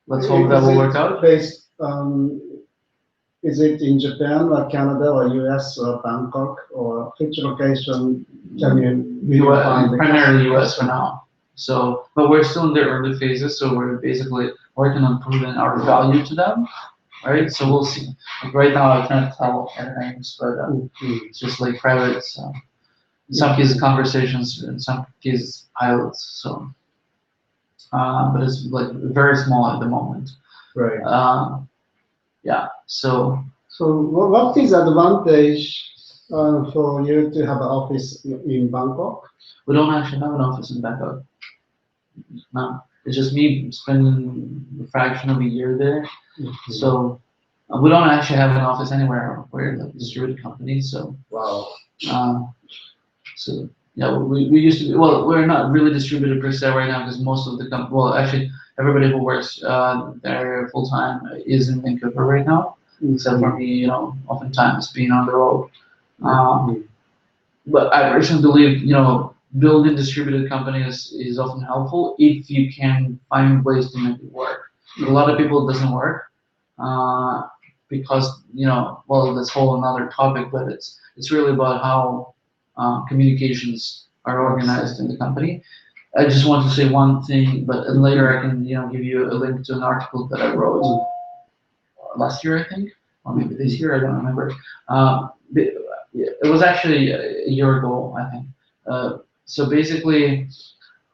Let's hope that will work out. Is it in Japan or Canada or US or Bangkok, or which location can you find? Primarily US for now. So, but we're still in the early phases, so we're basically working on proving our value to them, right? So we'll see. Like right now, I can't tell their names, but it's just like private. So in some cases, conversations, in some cases, pilots. So, but it's like very small at the moment. Right. Yeah. So what is the advantage for you to have an office in Bangkok? we don't actually have an office in Bangkok. No, it's just me spending a fraction of a year there. So we don't actually have an office anywhere. We're a distributed company, so Wow. So yeah, we used to be, well, we're not really distributed per se right now, because most of the well, actually everybody who works there full time is in Vancouver right now, except for me, oftentimes being on the road. But I personally believe, building distributed companies is often helpful if you can find ways to make it work. But a lot of people it doesn't work because, well, that's whole another topic, but it's really about how communications are organized in the company. I just want to say one thing, but later I can, give you a link to an article that I wrote last year, I think, or maybe this year, I don't remember. It was actually a year ago, I think. So basically,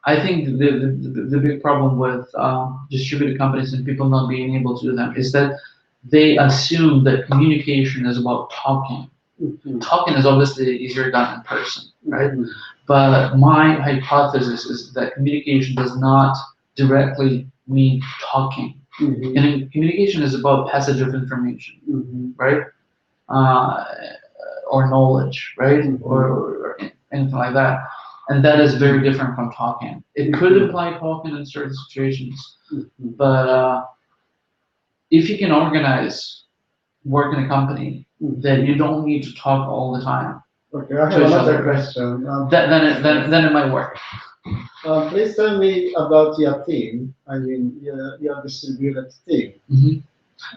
I think the big problem with distributed companies and people not being able to do them is that they assume that communication is about talking. Talking is obviously easier done in person, right? But my hypothesis is that communication does not directly mean talking. And communication is about passage of information, right? Or knowledge, right? Or anything like that. And that is very different from talking. It could imply talking in certain situations, but if you can organize work in a company, then you don't need to talk all the time. Okay, I have another question. Then it might work. Please tell me about your team. I mean, your distributed team.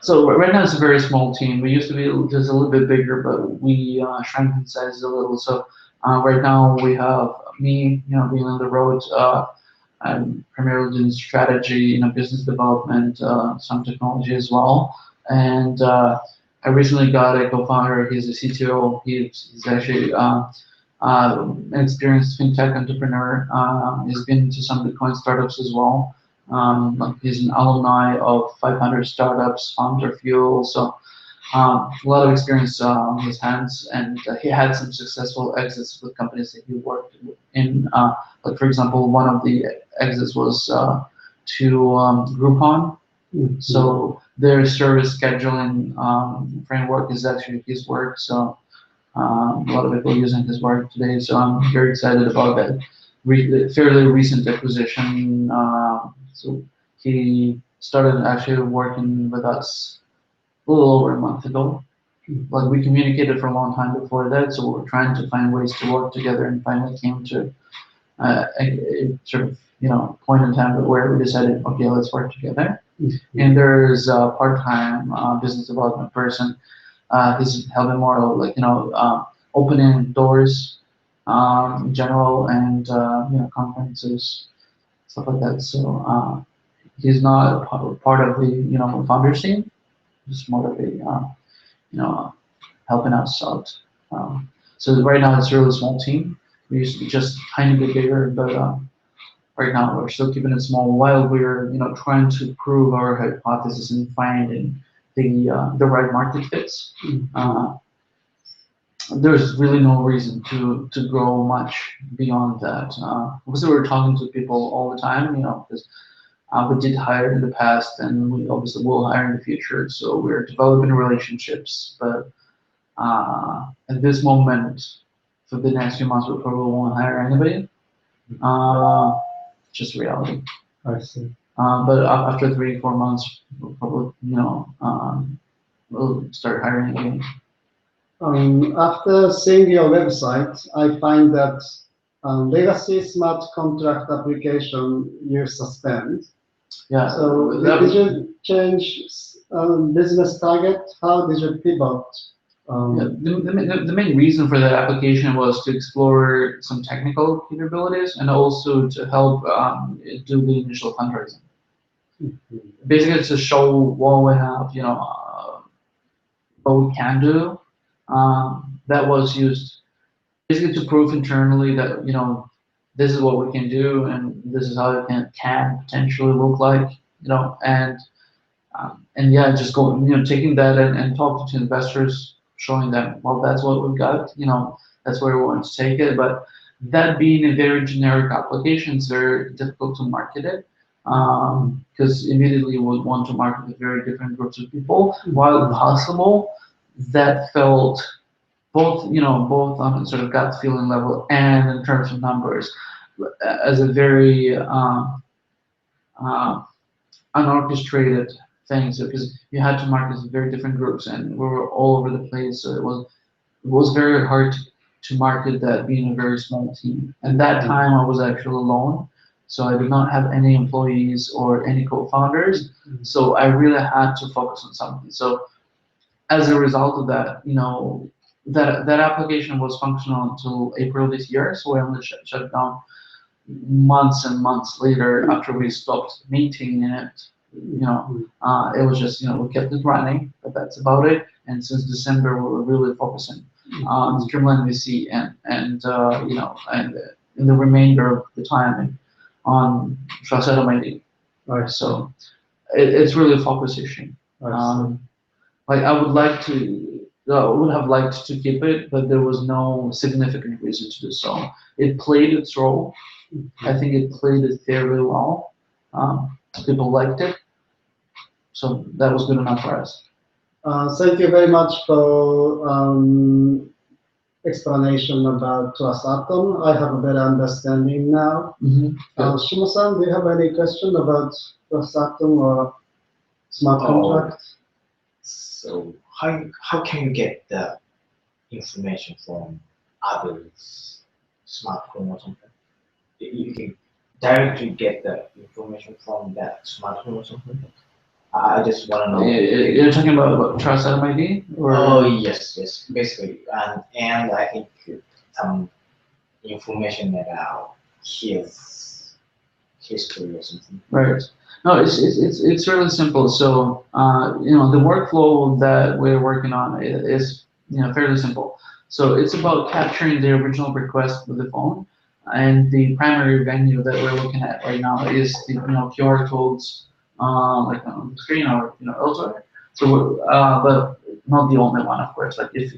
So right now it's a very small team. We used to be just a little bit bigger, but we shrank in size a little. So right now we have me, being on the road. I'm primarily doing strategy, business development, some technology as well. And I recently got a co-founder. He's a CTO. He's actually an experienced fintech entrepreneur. He's been to some Bitcoin startups as well. Like he's an alumni of 500 startups, Founder Fuel. So a lot of experience on his hands, and he had some successful exits with companies that he worked in. Like for example, one of the exits was to Groupon. So their service scheduling framework is actually his work. So a lot of people are using his work today. So I'm very excited about that fairly recent acquisition. So he started actually working with us a little over a month ago. Like we communicated for a long time before that, so we were trying to find ways to work together, and finally came to a sort of point in time where we decided, okay, let's work together. And there's a part-time business development person. He's helping more like opening doors in general, and conferences, stuff like that. So he's not part of the founders team. He's more of a helping us out. So right now it's a really small team. We used to be just tiny bit bigger, but right now we're still keeping it small while we're trying to prove our hypothesis and finding the right market fits. There's really no reason to grow much beyond that. Because we're talking to people all the time, because we did hire in the past, and we obviously will hire in the future. So we're developing relationships, but at this moment, for the next few months, we probably won't hire anybody. Uh, just reality. I see. But after 3 4 months, we'll probably we'll start hiring again. After seeing your website, I find that legacy smart contract application you suspend. Yeah. So did you change business target? How did you pivot? Yeah, the main reason for that application was to explore some technical capabilities and also to help do the initial fundraising. Basically, to show what we have, what we can do. That was used basically to prove internally that this is what we can do and this is how it can potentially look like, and yeah, just going, taking that and talking to investors, showing them, well, that's what we've got, that's where we want to take it. But that being a very generic application, it's very difficult to market it because immediately we would want to market to very different groups of people. While possible, that felt both on a sort of gut feeling level and in terms of numbers, as a very unorchestrated thing. So because you had to market to very different groups and we were all over the place, so it was very hard to market that being a very small team. And that time I was actually alone, so I did not have any employees or any co-founders. So I really had to focus on something. So as a result of that, that application was functional until April this year. So we only shut it down months and months later after we stopped maintaining it. It was just we kept it running, but that's about it. And since December, we were really focusing on Streamline VC and in the remainder of the time on Trasero Mining. Right. So it's really a focus issue. I Like I would have liked to keep it, but there was no significant reason to do so. It played its role. I think it played it fairly well. People liked it, so that was good enough for us. Thank you very much for explanation about Trust Atom. I have a better understanding now. Shimo-san, do you have any question about Trust Atom or smart contract? So how can you get the information from others' smartphone or something? You can directly get the information from that smartphone or something. I just want to know. You're talking about what, trust item ID or? Oh yes, yes, basically, and I think some information about his history or something. Right. No, it's really simple. So, the workflow that we're working on is, fairly simple. So it's about capturing the original request with the phone, and the primary venue that we're looking at right now is the, QR codes, like on the screen or, elsewhere. So, but not the only one, of course. Like if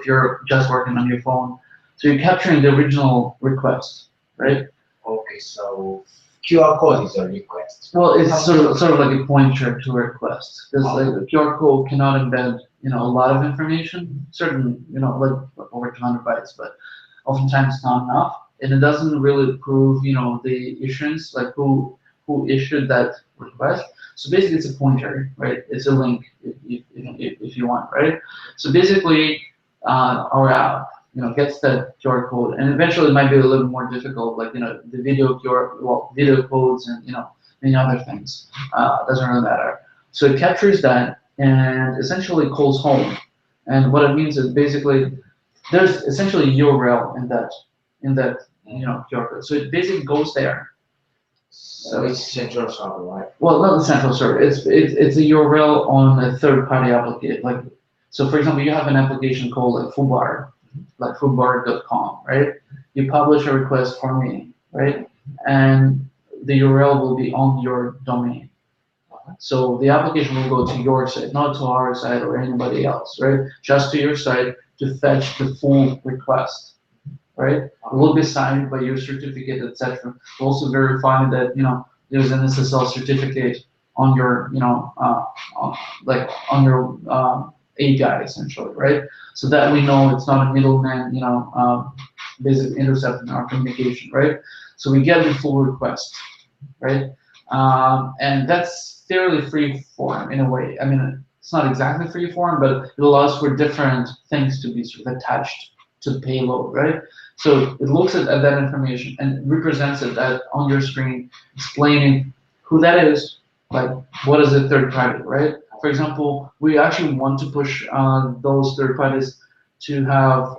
you're just working on your phone, so you're capturing the original request, right? Okay, so QR code is a request. Well, it's sort of like a pointer to a request because like the QR code cannot embed a lot of information, certain like over 200 bytes, but oftentimes not enough, and it doesn't really prove the issuance, like who issued that request. So basically, it's a pointer, right? It's a link if you want, right? So basically, our app gets that QR code, and eventually it might be a little more difficult, like the video video codes and many other things. Doesn't really matter. So it captures that and essentially calls home, and what it means is basically there's essentially a URL in that QR code. So it basically goes there. So it's central server, right? Well, not the central server. It's a URL on a third-party application. Like, so for example, you have an application called like Fubar, like fubar.com, right? You publish a request for me, right? And the URL will be on your domain. So the application will go to your site, not to our site or anybody else, right? Just to your site to fetch the full request, right? It will be signed by your certificate, etc. We'll also verify that there's an SSL certificate on your like on your API essentially, right? So that we know it's not a middleman, basically intercepting our communication, right? So we get the full request, right? And that's fairly free form in a way. I mean, it's not exactly free form, but it allows for different things to be sort of attached to the payload, right? So it looks at that information and represents it on your screen, explaining who that is, like what is a third party, right? For example, we actually want to push those third parties to have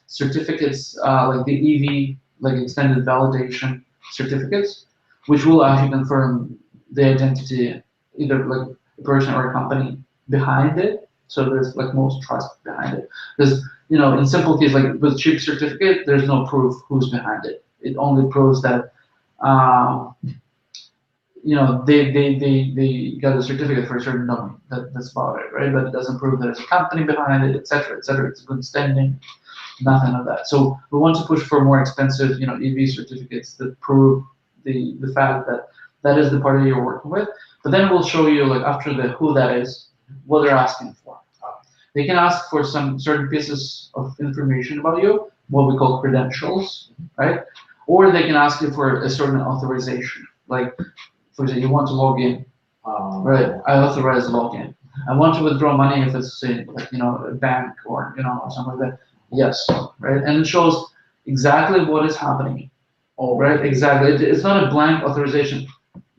certificates like the EV, like extended validation certificates, which will actually confirm the identity, either like a person or a company behind it. So there's like most trust behind it. Because in simple case, like with chip certificate, there's no proof who's behind it. It only proves that um, they got a certificate for a certain domain. That's about it, right? But it doesn't prove that there's a company behind it, etc., etc. It's good standing, nothing of that. So we want to push for more expensive, EV certificates that prove the fact that that is the party you're working with. But then we'll show you like after the who that is, what they're asking for. They can ask for some certain pieces of information about you, what we call credentials, right? Or they can ask you for a certain authorization. Like, for example, you want to log in, right? I authorize login. I want to withdraw money if it's say, like, a bank or, something like that. Yes, right? And it shows exactly what is happening, right? Exactly. It's not a blank authorization.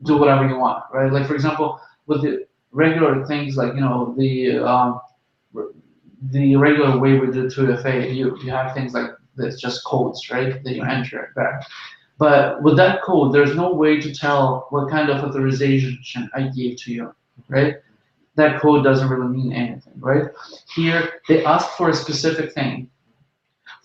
Do whatever you want, right? Like, for example, with the regular things like, the regular way we do 2FA, you have things like this, just codes, right? That you enter back. But with that code, there's no way to tell what kind of authorization I gave to you, right? That code doesn't really mean anything, right? Here, they ask for a specific thing.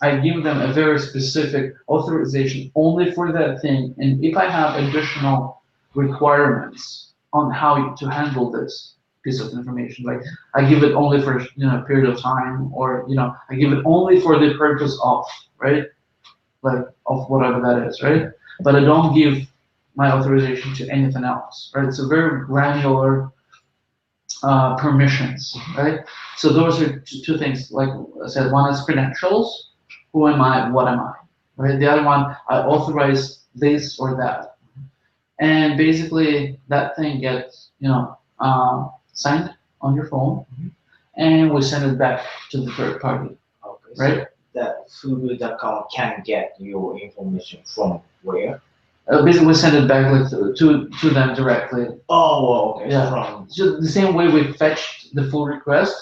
I give them a very specific authorization only for that thing. And if I have additional requirements on how to handle this piece of information, like I give it only for a period of time, or I give it only for the purpose of, right? Like of whatever that is, right? But I don't give my authorization to anything else, right? It's a very granular permissions, right? So those are two things. Like I said, one is credentials. Who am I? What am I? Right. The other one, I authorize this or that, and basically that thing gets signed on your phone, and we send it back to the third party. Okay, right? so that Fugu.com can get your information from where? Basically, we send it back like to them directly. Oh, okay. Yeah. From So the same way we fetched the full request,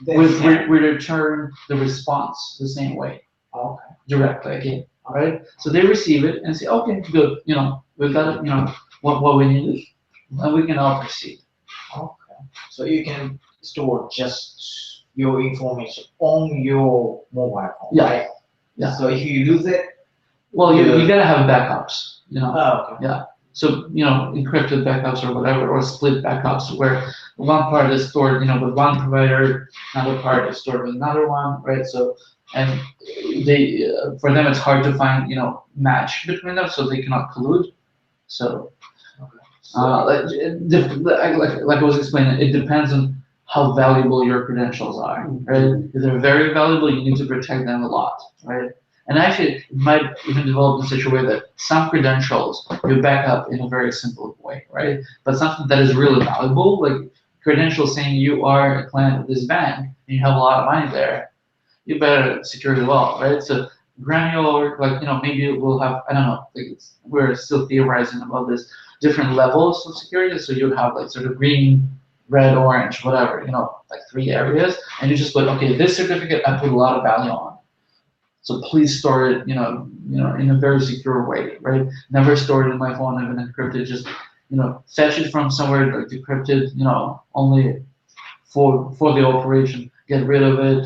we return the response the same way. Okay. Directly again. Right? So they receive it and say, okay, good. We've got it. What we needed, and we can now proceed. Okay. So you can store just your information on your mobile phone, Yeah. right? Yeah. So if you lose it, Well, you Yeah. gotta have backups. oh, okay. So, encrypted backups or whatever, or split backups where one part is stored, with one provider, another part is stored with another one, right? So, and for them, it's hard to find, match between them, so they cannot collude. So, Okay. So, like I was explaining, it depends on how valuable your credentials are, right? If they're very valuable, you need to protect them a lot, right? And actually, it might even develop in such a way that some credentials you back up in a very simple way, right? But something that is really valuable, like credentials saying you are a client of this bank and you have a lot of money there, you better secure it well, right? So granular, like maybe we'll have, I don't know, like we're still theorizing about this different levels of security. So you'd have like sort of green, red, orange, whatever, like 3 areas, and you just put, okay, this certificate I put a lot of value on. So please store it, in a very secure way, right? Never store it in my phone, even encrypted. Just, fetch it from somewhere like decrypted, only for the operation. Get rid of it,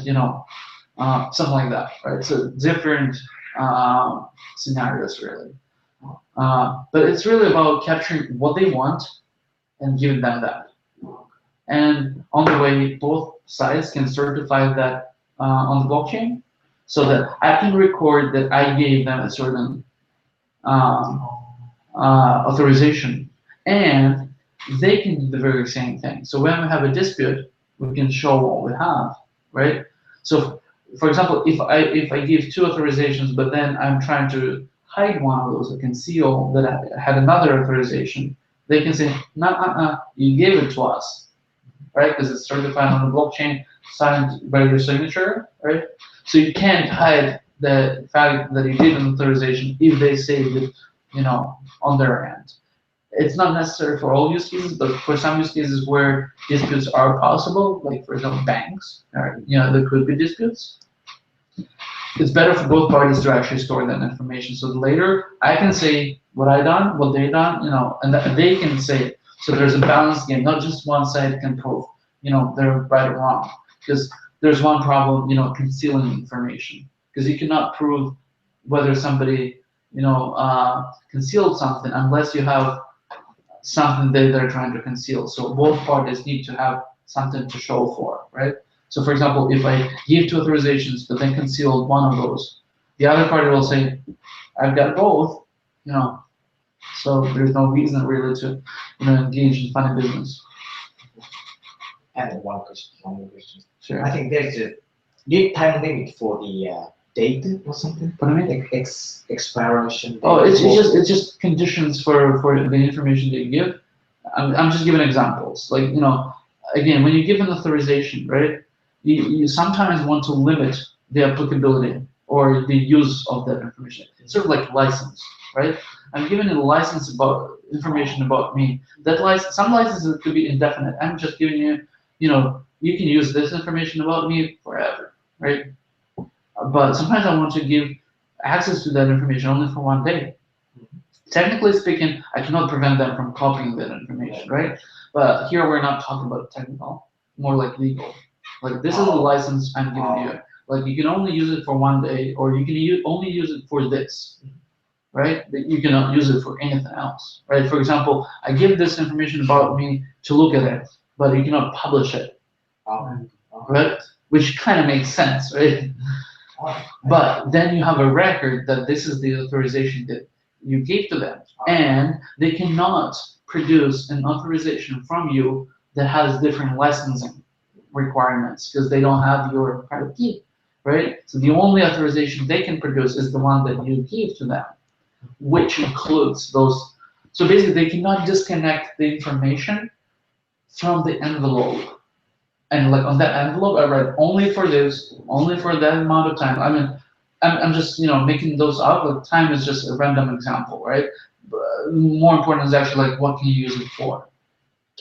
something like that, right? So different scenarios really. But it's really about capturing what they want and giving them that. And on the way, both sides can certify that on the blockchain so that I can record that I gave them a certain um, authorization, and they can do the very same thing. So when we have a dispute, we can show what we have, right? So, for example, if I give 2 authorizations, but then I'm trying to hide one of those or conceal that I had another authorization, they can say, no, you gave it to us, right? Because it's certified on the blockchain, signed by your signature, right? So you can't hide the fact that you did an authorization if they saved it, on their end. It's not necessary for all use cases, but for some use cases where disputes are possible, like for example banks, or, there could be disputes. It's better for both parties to actually store that information. So later I can say what I done, what they done, and they can say it. So there's a balanced game. Not just one side can prove, they're right or wrong. Because there's one problem, concealing information. Because you cannot prove whether somebody, concealed something unless you have something that they're trying to conceal. So both parties need to have something to show for, right? So for example, if I give 2 authorizations but then concealed one of those, the other party will say, I've got both, so there's no reason really to, engage in funny business. and one more question. Sure. I think there's a big time limit for the data or something. What do you mean? Like expiration date. Oh, it's just conditions for the information that you give. I'm just giving examples. Like, again, when you give an authorization, right, you sometimes want to limit the applicability or the use of that information. It's sort of like license, right? I'm giving a license about information about me. That license, some licenses could be indefinite. I'm just giving you, you can use this information about me forever, right? But sometimes I want to give access to that information only for one day. Technically speaking, I cannot prevent them from copying that information, right? But here we're not talking about technical, more like legal. Like this is a license I'm giving you. Like you can only use it for one day, or you can only use it for this, right? But you cannot use it for anything else, right? For example, I give this information about me to look at it, but you cannot publish it, right? Which kind of makes sense, right? But then you have a record that this is the authorization that you gave to them, and they cannot produce an authorization from you that has different licensing requirements because they don't have your private key, right? So the only authorization they can produce is the one that you gave to them, which includes those. So basically, they cannot disconnect the information from the envelope. And like on that envelope, I write only for this, only for that amount of time. I mean, I'm just making those out. Like time is just a random example, right? more important is actually like what can you use it for.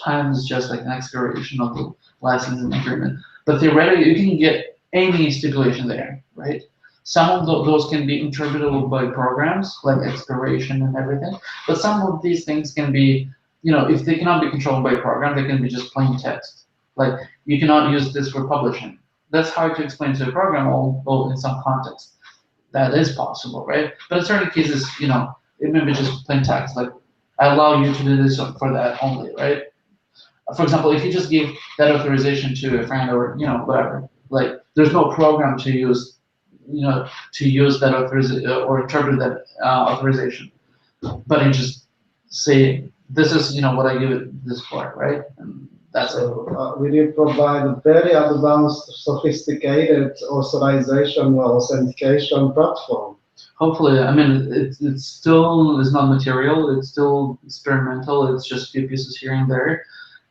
Time is just like an expiration of the licensing agreement. But theoretically, you can get any stipulation there, right? Some of those can be interpretable by programs, like expiration and everything. But some of these things can be, if they cannot be controlled by a program, they can be just plain text. Like, you cannot use this for publishing. That's hard to explain to a program, although in some context that is possible, right? But in certain cases, it may be just plain text, like, I allow you to do this for that only, right? For example, if you just give that authorization to a friend or whatever, like there's no program to use, to use that authorization or interpret that authorization, but you just say this is what I give it this for, right? And that's it. So we need to provide a very advanced, sophisticated authorization or authentication platform. Hopefully, I mean, it still is not material. It's still experimental. It's just a few pieces here and there.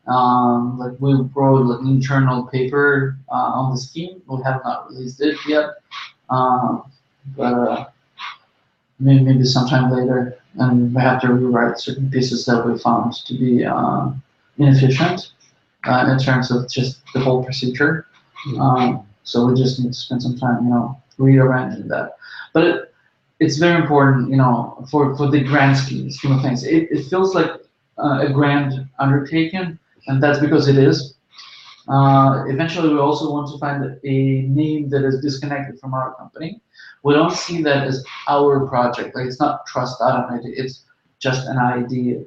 Like we wrote like an internal paper on the scheme. We have not released it yet, but maybe sometime later. And we have to rewrite certain pieces that we found to be inefficient in terms of just the whole procedure. So we just need to spend some time, rearranging that. But it's very important, for the grand scheme of things. It feels like a grand undertaking, and that's because it is. Eventually, we also want to find a name that is disconnected from our company. We don't see that as our project. Like, it's not Trust Automated. It's just an idea.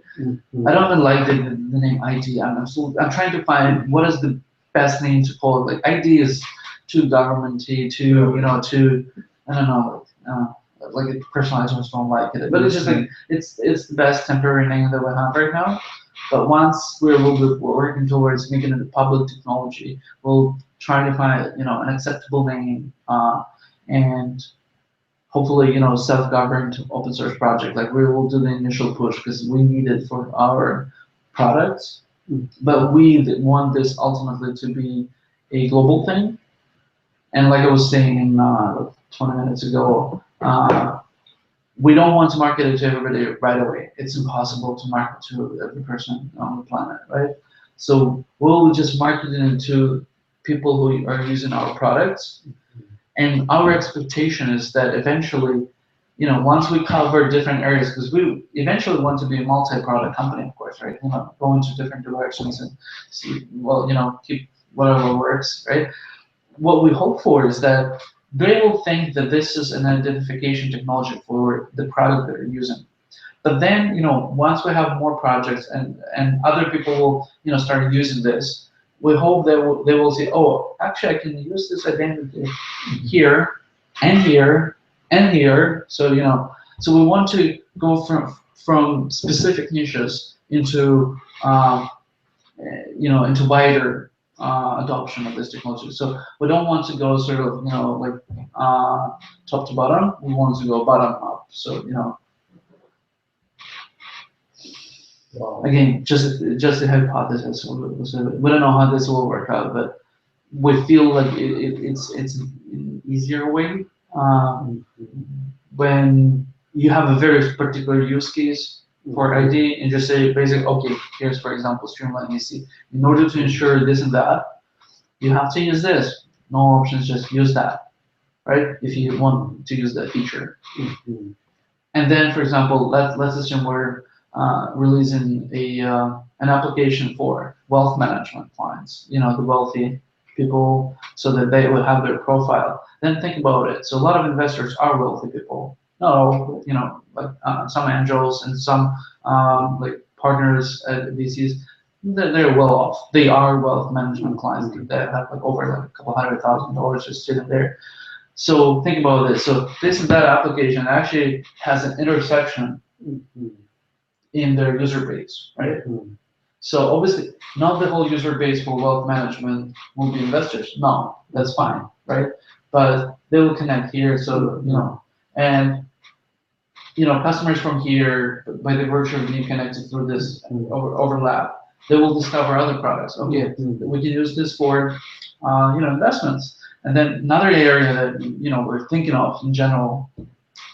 I don't even like the name ID. I'm trying to find what is the best name to call it. Like, ID is too governmenty, too I don't know. Like personally, I just don't like it. But it's just like it's the best temporary name that we have right now. But once we're working towards making it a public technology, we'll try to find an acceptable name and hopefully self-governed open source project. Like, we will do the initial push because we need it for our products, but we want this ultimately to be a global thing. And like I was saying 20 minutes ago, we don't want to market it to everybody right away. It's impossible to market to every person on the planet, right? So we'll just market it to people who are using our products. And our expectation is that eventually, once we cover different areas, because we eventually want to be a multi-product company, of course, right? Go into different directions and see, keep whatever works, right? What we hope for is that they will think that this is an identification technology for the product that they're using. But then, once we have more projects and other people will, start using this, we hope that they will say, oh, actually, I can use this identity here and here and here. So, so we want to go from specific niches into, into wider adoption of this technology. So we don't want to go sort of, like top to bottom. We want to go bottom up. So, Wow. again, just a hypothesis. We don't know how this will work out, but we feel like it's an easier way when you have a very particular use case for ID and just say basically, okay, here's for example streamline EC. In order to ensure this and that, you have to use this. No options, just use that, right? If you want to use that feature. And then, for example, let's assume we're releasing an application for wealth management clients, the wealthy people, so that they will have their profile. Then think about it. So a lot of investors are wealthy people. No, like some angels and some like partners at VCs, they're well off. They are wealth management clients that have like over like a couple $100,000 just sitting there. So think about this. So this and that application actually has an intersection in their user base, right? So obviously, not the whole user base for wealth management will be investors. No, that's fine, right? But they will connect here, so and customers from here, by the virtue of being connected through this overlap, they will discover other products. Okay, we can use this for investments. And then another area that we're thinking of in general,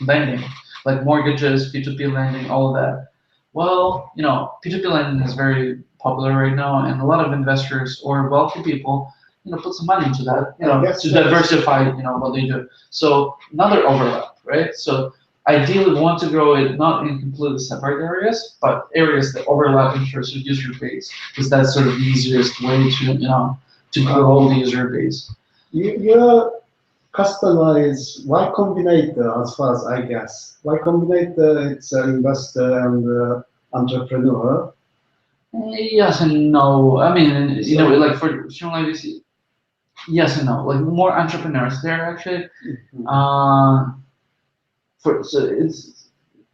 lending, like mortgages, P2P lending, all of that. Well, P2P lending is very popular right now, and a lot of investors or wealthy people, put some money into that, I guess to that's- diversify, what they do. So another overlap, right? So ideally, we want to grow it not in completely separate areas, but areas that overlap in terms of user base, because that's sort of the easiest way to grow the user base. Your customer is Y Combinator, as far as I guess. Y Combinator, it's an investor and entrepreneur. Yes and no. I mean, So- like for Streamline VC, yes and no. Like more entrepreneurs there actually. Uh, so it's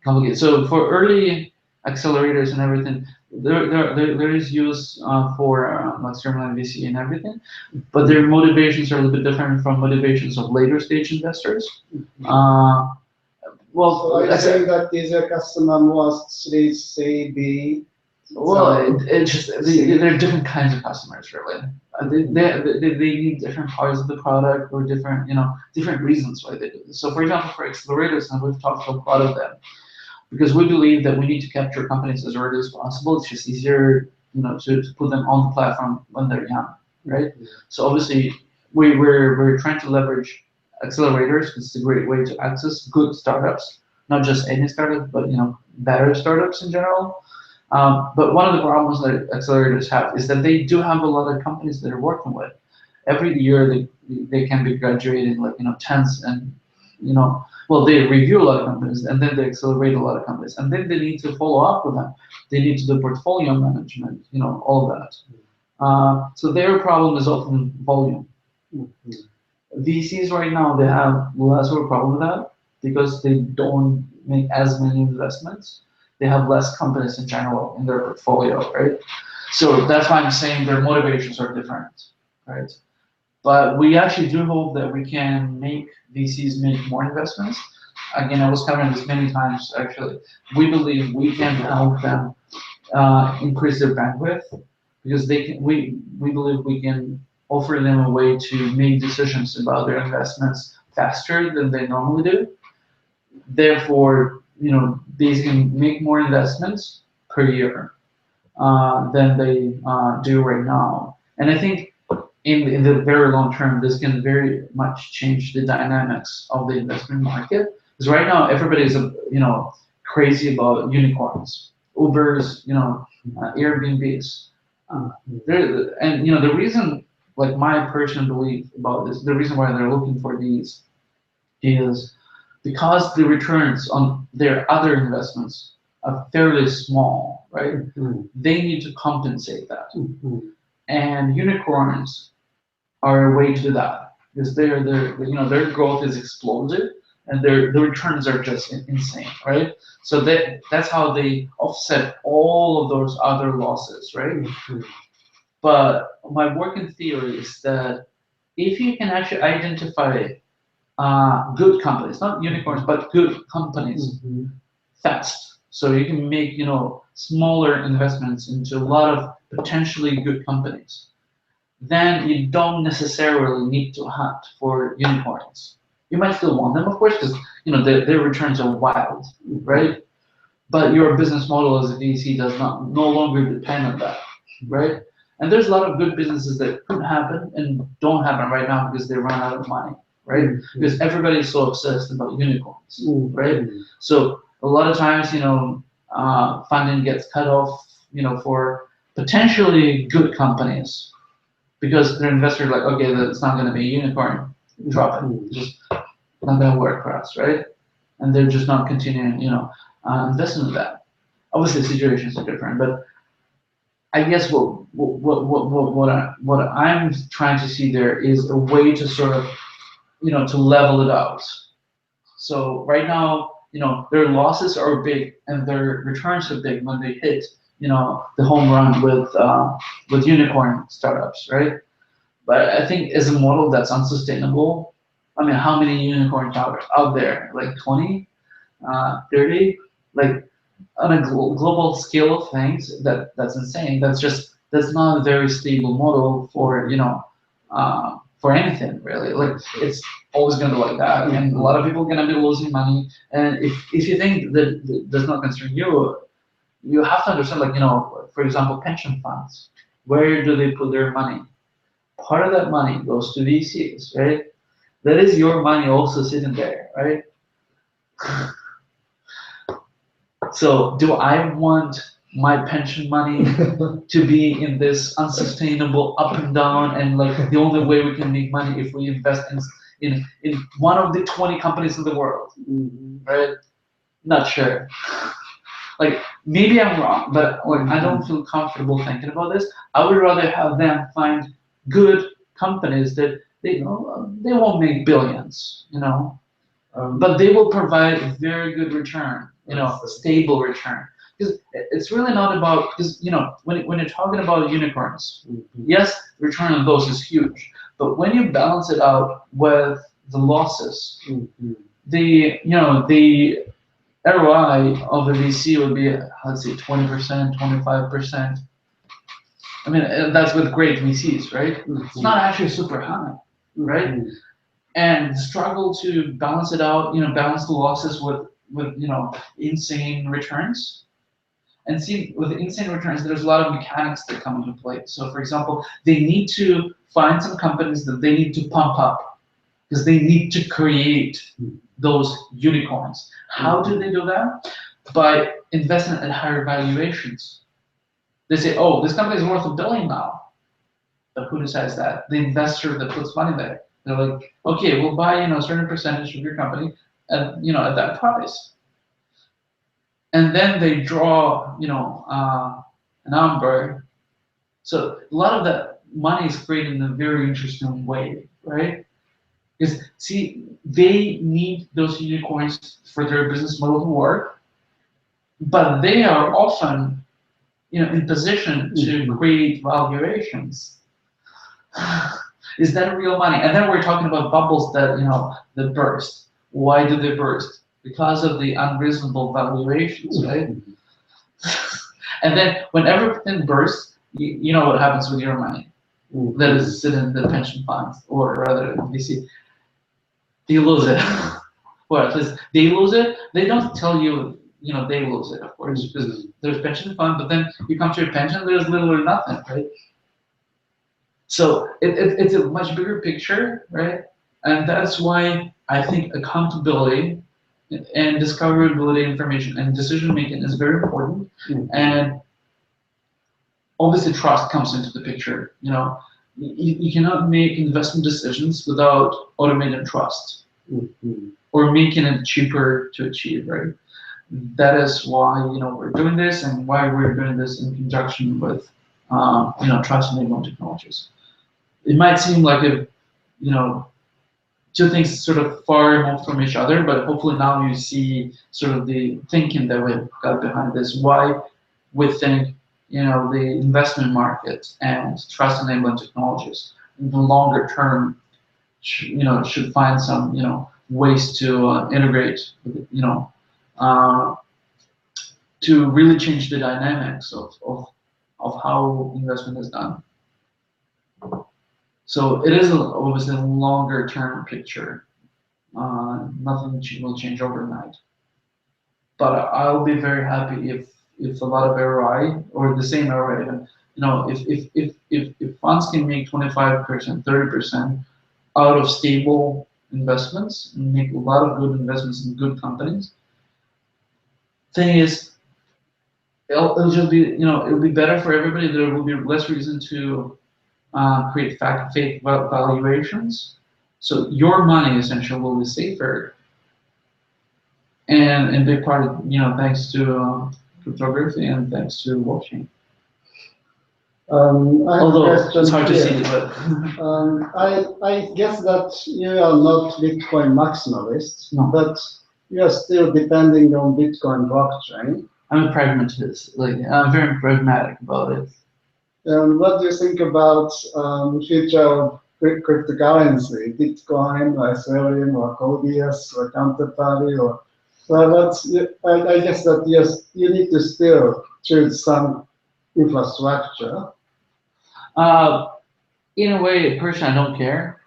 complicated. So for early accelerators and everything, there is use for like Streamline VC and everything, but their motivations are a little bit different from motivations of later stage investors. Uh, well, So I say that is a customer more Series C, B. Well, it just they're different kinds of customers, really. They need different parts of the product or different different reasons why they do this. So, for example, for accelerators, and we've talked to a lot of them because we believe that we need to capture companies as early as possible. It's just easier, to put them on the platform when they're young, right? So obviously, we're trying to leverage accelerators because it's a great way to access good startups, not just any startup, but better startups in general. But one of the problems that accelerators have is that they do have a lot of companies that they're working with. Every year they can be graduating like tens and well they review a lot of companies and then they accelerate a lot of companies and then they need to follow up with them. They need to do portfolio management, all of that. So their problem is often volume. VCs right now they have less of a problem with that because they don't make as many investments. They have less companies in general in their portfolio, right? So that's why I'm saying their motivations are different, right? But we actually do hope that we can make VCs make more investments. Again, I was covering this many times actually. We believe we can help them increase their bandwidth because we believe we can offer them a way to make decisions about their investments faster than they normally do. Therefore, they can make more investments per year than they do right now. And I think in the very long term, this can very much change the dynamics of the investment market. Because right now, everybody's crazy about unicorns, Ubers, Airbnbs. And the reason, like my personal belief about this, the reason why they're looking for these is because the returns on their other investments are fairly small, right? They need to compensate that. And unicorns are a way to do that because their growth is explosive and the returns are just insane, right? So that's how they offset all of those other losses, right? But my working theory is that if you can actually identify good companies, not unicorns, but good companies fast. So you can make, smaller investments into a lot of potentially good companies. Then you don't necessarily need to hunt for unicorns. You might still want them, of course, because their returns are wild, right? But your business model as a VC does not no longer depend on that, right? And there's a lot of good businesses that could happen and don't happen right now because they run out of money, right? Because everybody's so obsessed about unicorns, right? So a lot of times, funding gets cut off, for potentially good companies because their investors are like, okay, that's not going to be a unicorn, drop it, just not going to work for us, right? And they're just not continuing, investing in that. Obviously, situations are different, but I guess what I'm trying to see there is a way to sort of, to level it out. So right now, their losses are big and their returns are big when they hit, the home run with unicorn startups, right? But I think as a model that's unsustainable. I mean, how many unicorns out there? Like 20, 30? Like on a global scale of things, that's insane. That's not a very stable model for anything really. Like it's always gonna be like that, and a lot of people are gonna be losing money. And if you think that does not concern you, you have to understand, like, for example, pension funds. Where do they put their money? Part of that money goes to VCs, right? That is your money also sitting there, right? So do I want my pension money to be in this unsustainable up and down, and like the only way we can make money if we invest in one of the 20 companies in the world, right? Not sure. Like, maybe I'm wrong, but like, I don't feel comfortable thinking about this. I would rather have them find good companies that they won't make billions, but they will provide a very good return, a stable return. Because it's really not about, because when you're talking about unicorns, yes, the return on those is huge, but when you balance it out with the losses, the ROI of a VC would be, let's say, 20%, 25%. I mean, that's with great VCs, right? It's not actually super high, right? And struggle to balance it out, balance the losses with insane returns. And see, with insane returns, there's a lot of mechanics that come into play. So, for example, they need to find some companies that they need to pump up because they need to create those unicorns. How do they do that? By investing at higher valuations. They say, oh, this company is worth $1 billion now. But who decides that? The investor that puts money there. They're like, okay, we'll buy a certain percentage of your company at at that price. And then they draw a number. So a lot of that money is created in a very interesting way, right? Because see, they need those unicorns for their business model to work, but they are often in position to create valuations. Is that real money? And then we're talking about bubbles that burst. Why do they burst? Because of the unreasonable valuations, right? And then when everything bursts, you know what happens with your money that is sitting in the pension funds, or rather VC. You lose it. Well, at least they lose it. They don't tell you, they lose it, of course, because there's pension fund, but then you come to your pension, there's little or nothing, right? So it's a much bigger picture, right? And that's why I think accountability and discoverability information and decision making is very important. And obviously trust comes into the picture. You cannot make investment decisions without automated trust or making it cheaper to achieve, right? That is why we're doing this, and why we're doing this in conjunction with trust enabling technologies. It might seem like two things sort of far removed from each other, but hopefully now you see sort of the thinking that we've got behind this. Why we think the investment market and trust enabling technologies in the longer term should find some ways to integrate to really change the dynamics of how investment is done. So it is obviously a longer term picture. Nothing will change overnight. But I'll be very happy if a lot of ROI, or the same ROI even, if funds can make 25%, 30% out of stable investments and make a lot of good investments in good companies. Thing is, it'll just be it'll be better for everybody. There will be less reason to create fake valuations. So your money essentially will be safer, and in big part, thanks to cryptography and thanks to blockchain. Although it's hard to see, but I guess that you are not Bitcoin maximalist, no. But you are still depending on Bitcoin blockchain. I'm a pragmatist. I'm very pragmatic about it. What do you think about future of cryptocurrency, Bitcoin, or Ethereum, or Codius, or Counterparty, or I guess that yes, you need to still choose some infrastructure. In a way, personally, I don't care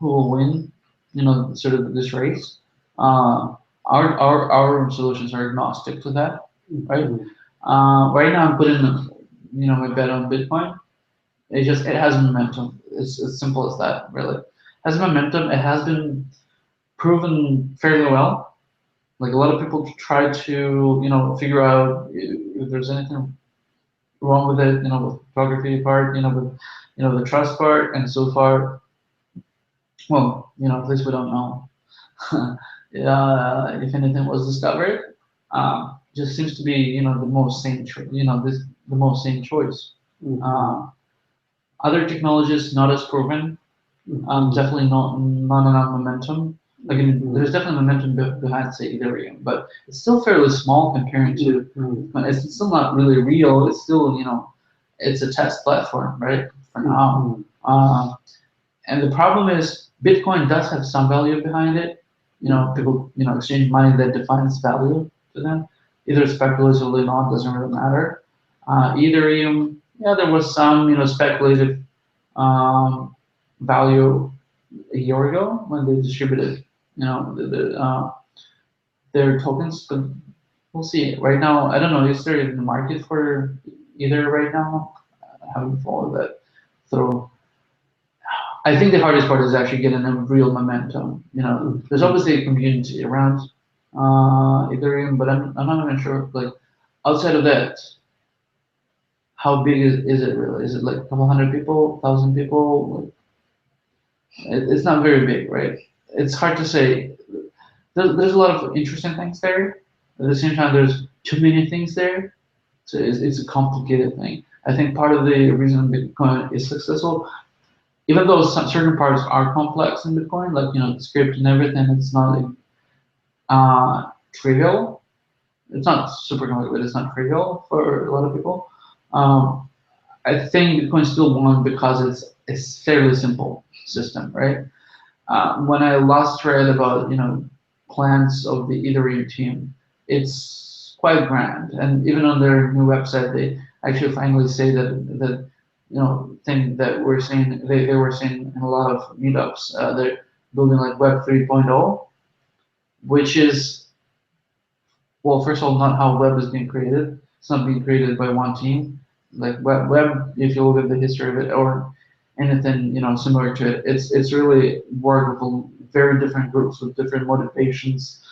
who will win. Sort of this race. Our solutions are agnostic to that, right? Right now, I'm putting my bet on Bitcoin. It has momentum. It's as simple as that, really. It has momentum. It has been proven fairly well. Like a lot of people try to figure out if there's anything wrong with it, with photography part, with the trust part, and so far, well, at least we don't know. If anything was discovered, just seems to be the most sane the most sane choice. Other technologies not as proven, definitely not enough momentum. Like there's definitely momentum behind say Ethereum, but it's still fairly small comparing to. It's still not really real. It's still it's a test platform, right? For now. And the problem is Bitcoin does have some value behind it. People exchange money that defines value to them. Either speculatively or not, doesn't really matter. Ethereum, yeah, there was some speculative um, value a year ago when they distributed their tokens, but we'll see. Right now, I don't know. Is there even a market for either right now? I haven't followed that through. I think the hardest part is actually getting a real momentum. There's obviously a community around Ethereum, but I'm not even sure. Like outside of that, how big is it really? Is it like a couple hundred people, 1,000 people? Like, it's not very big, right? It's hard to say. There's a lot of interesting things there. At the same time, there's too many things there, so it's a complicated thing. I think part of the reason Bitcoin is successful, even though some certain parts are complex in Bitcoin, like the script and everything, it's not like, trivial. It's not super complicated, but it's not trivial for a lot of people. Um, I think Bitcoin still won because it's fairly simple system, right? When I last read about plans of the Ethereum team, it's quite grand. And even on their new website, they actually finally say that thing that we're seeing they were saying in a lot of meetups. They're building like Web 3.0, which is, well, first of all, not how web is being created. It's not being created by one team. Like web, if you look at the history of it or anything similar to it, it's really worked with very different groups with different motivations,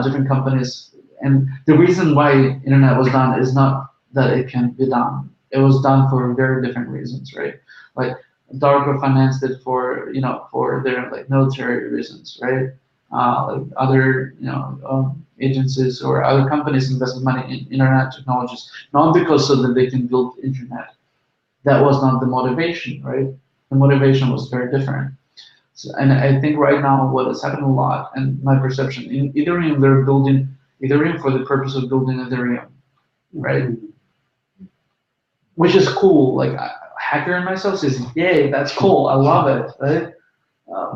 different companies. And the reason why internet was done is not that it can be done. It was done for very different reasons, right? Like Darko financed it for for their like military reasons, right? Like other agencies or other companies invested money in internet technologies, not because so that they can build internet. That was not the motivation, right? The motivation was very different. So, and I think right now what has happened a lot, and my perception, in Ethereum, they're building Ethereum for the purpose of building Ethereum, right? Which is cool. Like hacker in myself says, yay, that's cool. I love it, right?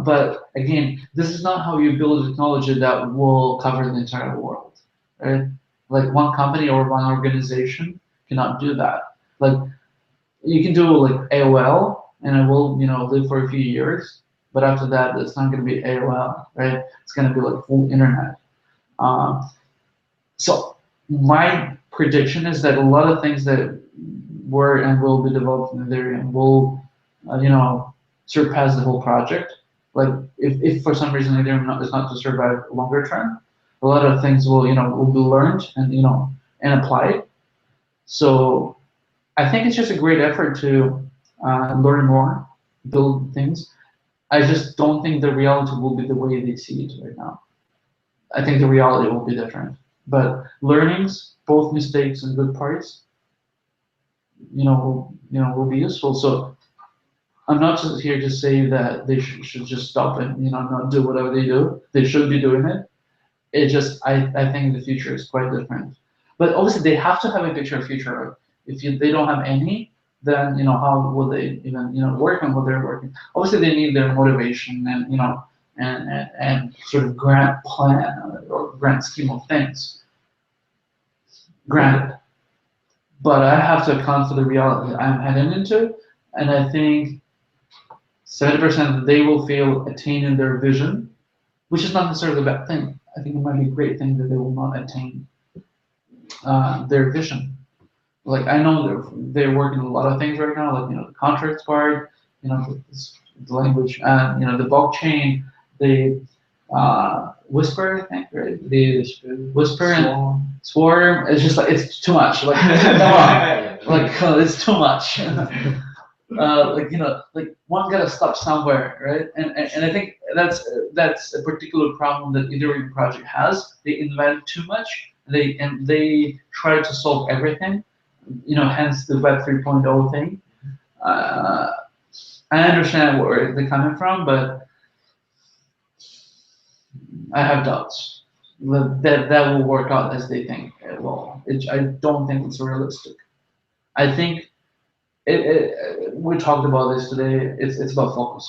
But again, this is not how you build a technology that will cover the entire world, right? Like one company or one organization cannot do that. Like you can do like AOL, and it will live for a few years, but after that, it's not going to be AOL, right? It's going to be like full internet. Um, so my prediction is that a lot of things that were and will be developed in Ethereum will, surpass the whole project. Like if for some reason Ethereum is not to survive longer term, a lot of things will be learned and and applied. So I think it's just a great effort to learn more, build things. I just don't think the reality will be the way they see it right now. I think the reality will be different. But learnings, both mistakes and good parts, will be useful. So I'm not just here to say that they should just stop and not do whatever they do. They should be doing it. It just I think the future is quite different. But obviously they have to have a picture of future. If they don't have any, then how will they even work on what they're working? Obviously they need their motivation and and sort of grand plan or grand scheme of things. Granted, but I have to account for the reality I'm heading into, and I think 70% they will fail attaining their vision, which is not necessarily a bad thing. I think it might be a great thing that they will not attain their vision. like I know they're working on a lot of things right now, like the contracts part, the language, and the blockchain, the Whisper, I think, right? The Whisper and Swarm. It's just like it's too much. Like come on, like it's too much. Like one gotta stop somewhere, right? And I think that's a particular problem that Ethereum project has. They invent too much. They try to solve everything. Hence the Web 3.0 thing. Uh, I understand where they're coming from, but I have doubts that will work out as they think it will. I don't think it's realistic. I think we talked about this today. It's about focus.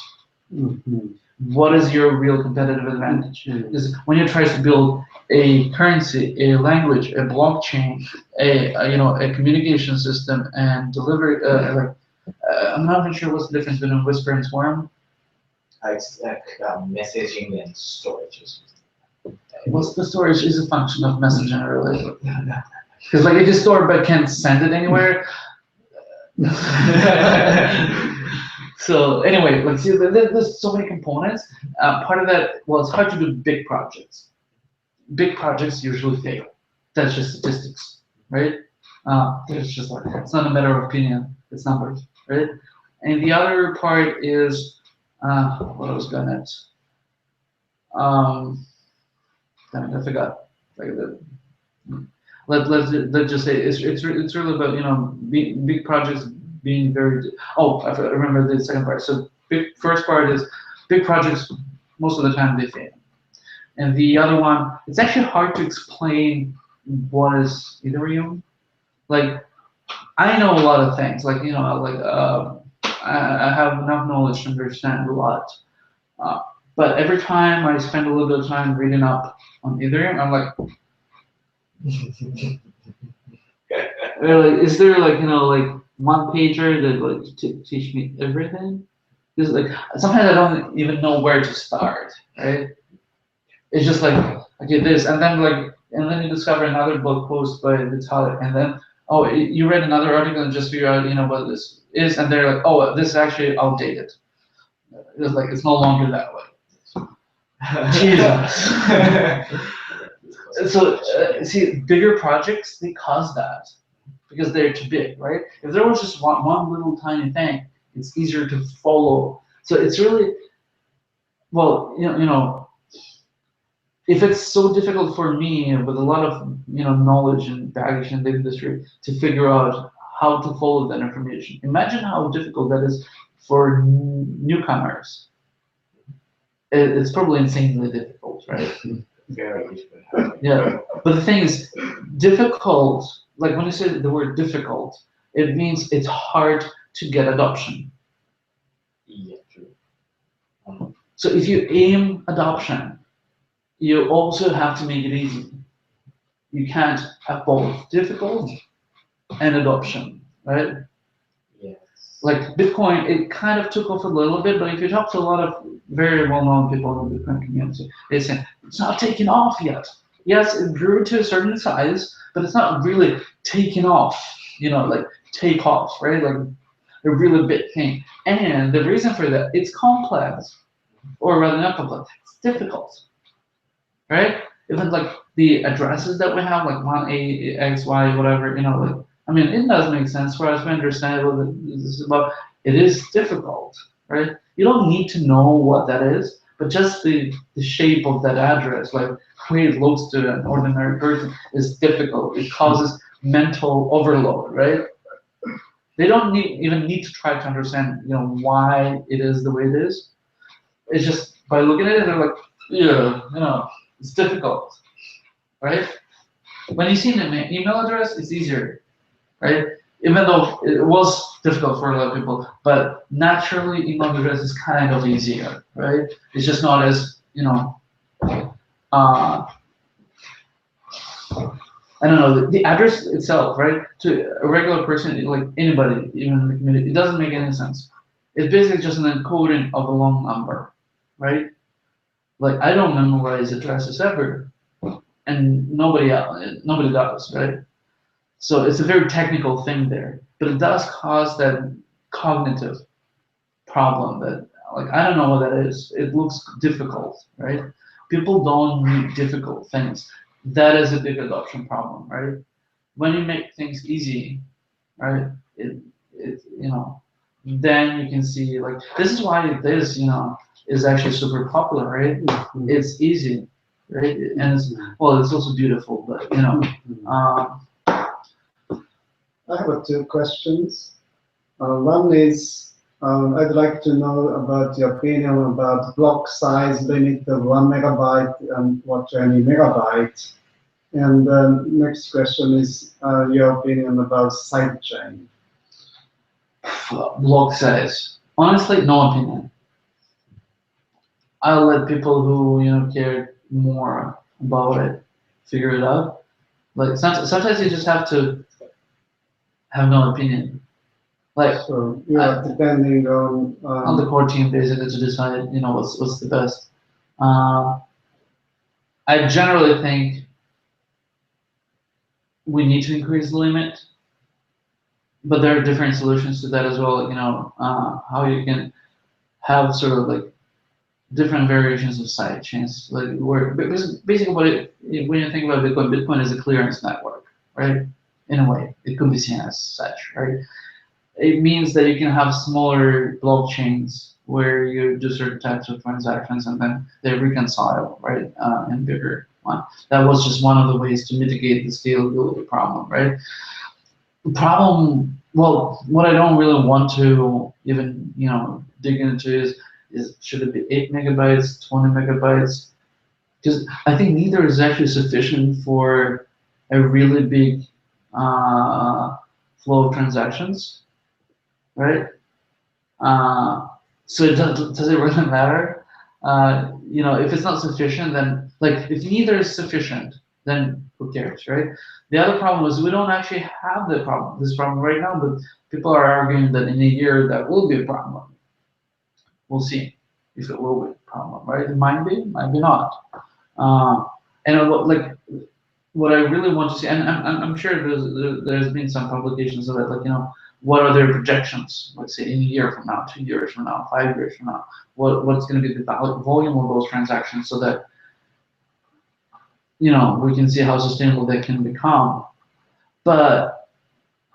Mhm. What is your real competitive advantage? Because when you try to build a currency, a language, a blockchain, a communication system, and delivery, I'm not even sure what's the difference between Whisper and Swarm. It's like messaging and storage. What's the storage is a function of messaging, really. Because like if you store but can't send it anywhere. So anyway, like see, there's so many components. Part of that, well, it's hard to do big projects. Big projects usually fail. That's just statistics, right? It's just like it's not a matter of opinion. It's numbers, right? And the other part is what I was gonna. Damn it, I forgot. Like let's just say it's really about big projects being very. Oh, I remember the second part. So first part is big projects. Most of the time they fail, and the other one, it's actually hard to explain what is Ethereum. Like I know a lot of things. Like I have enough knowledge to understand a lot. But every time I spend a little bit of time reading up on Ethereum, I'm like, really, is there like one pager that like teach me everything? Because like sometimes I don't even know where to start, right? It's just like okay this, and then you discover another blog post by Vitalik, and then you read another article and just figure out what this is, and they're like oh this is actually outdated. It's like it's no longer that way. Jesus. So see, bigger projects they cause that because they're too big, right? If there was just one little tiny thing, it's easier to follow. So it's really well, if it's so difficult for me with a lot of knowledge and baggage in the industry to figure out how to follow that information, imagine how difficult that is for newcomers. It's probably insanely difficult, right? Very difficult. Yeah, but the thing is, difficult, like when you say the word difficult, it means it's hard to get adoption. Yeah, true. So if you aim adoption, you also have to make it easy. You can't have both difficult and adoption, right? Yes. Like Bitcoin, it kind of took off a little bit, but if you talk to a lot of very well-known people in the Bitcoin community, they say it's not taking off yet. Yes, it grew to a certain size, but it's not really taking off. Like take off, right? Like a really big thing. And the reason for that, it's complex, or rather not complex. It's difficult, right? Even like the addresses that we have, like 1A, X, Y, whatever, like I mean, it does make sense for us to understand what this is about. It is difficult, right? You don't need to know what that is, but just the shape of that address, like the way it looks to an ordinary person, is difficult. It causes mental overload, right? They don't even need to try to understand, why it is the way it is. It's just by looking at it, they're like, yeah, it's difficult, right? When you see an email address, it's easier, right? Even though it was difficult for a lot of people, but naturally email address is kind of easier, right? It's just not as, uh, I don't know, the address itself, right? To a regular person, like anybody, even in the community, it doesn't make any sense. It's basically just an encoding of a long number, right? Like I don't memorize addresses ever, and nobody does, right? So it's a very technical thing there, but it does cause that cognitive problem that, like, I don't know what that is. It looks difficult, right? People don't need difficult things. That is a big adoption problem, right? When you make things easy, right? Then you can see, like, this is why this, is actually super popular, right? It's easy, right? And it's, well, it's also beautiful, but I have two questions. One is, I'd like to know about your opinion about block size limit of 1 MB and what 20 MB. And the next question is your opinion about sidechain. block size. Honestly, no opinion. I'll let people who care more about it figure it out. Like sometimes you just have to have no opinion. Like So yeah, depending on the core team basically to decide what's the best. I generally think we need to increase the limit, but there are different solutions to that as well. How you can have sort of like different variations of side chains. Like where basically when you think about Bitcoin, Bitcoin is a clearance network, right? In a way, it could be seen as such, right? It means that you can have smaller blockchains where you do certain types of transactions and then they reconcile, right, in bigger one. That was just one of the ways to mitigate the scalability problem, right? The problem, well, what I don't really want to even, dig into is should it be 8 megabytes, 20 megabytes? Because I think neither is actually sufficient for a really big flow of transactions, right? So does it really matter? If it's not sufficient, then like if neither is sufficient, then who cares, right? The other problem is we don't actually have this problem right now, but people are arguing that in a year that will be a problem. We'll see if it will be a problem, right? It might be not. And like what I really want to see, and I'm sure there's been some publications of it, like what are their projections? Let's say in a year from now, 2 years from now, 5 years from now, what's going to be the volume of those transactions, so that we can see how sustainable they can become. But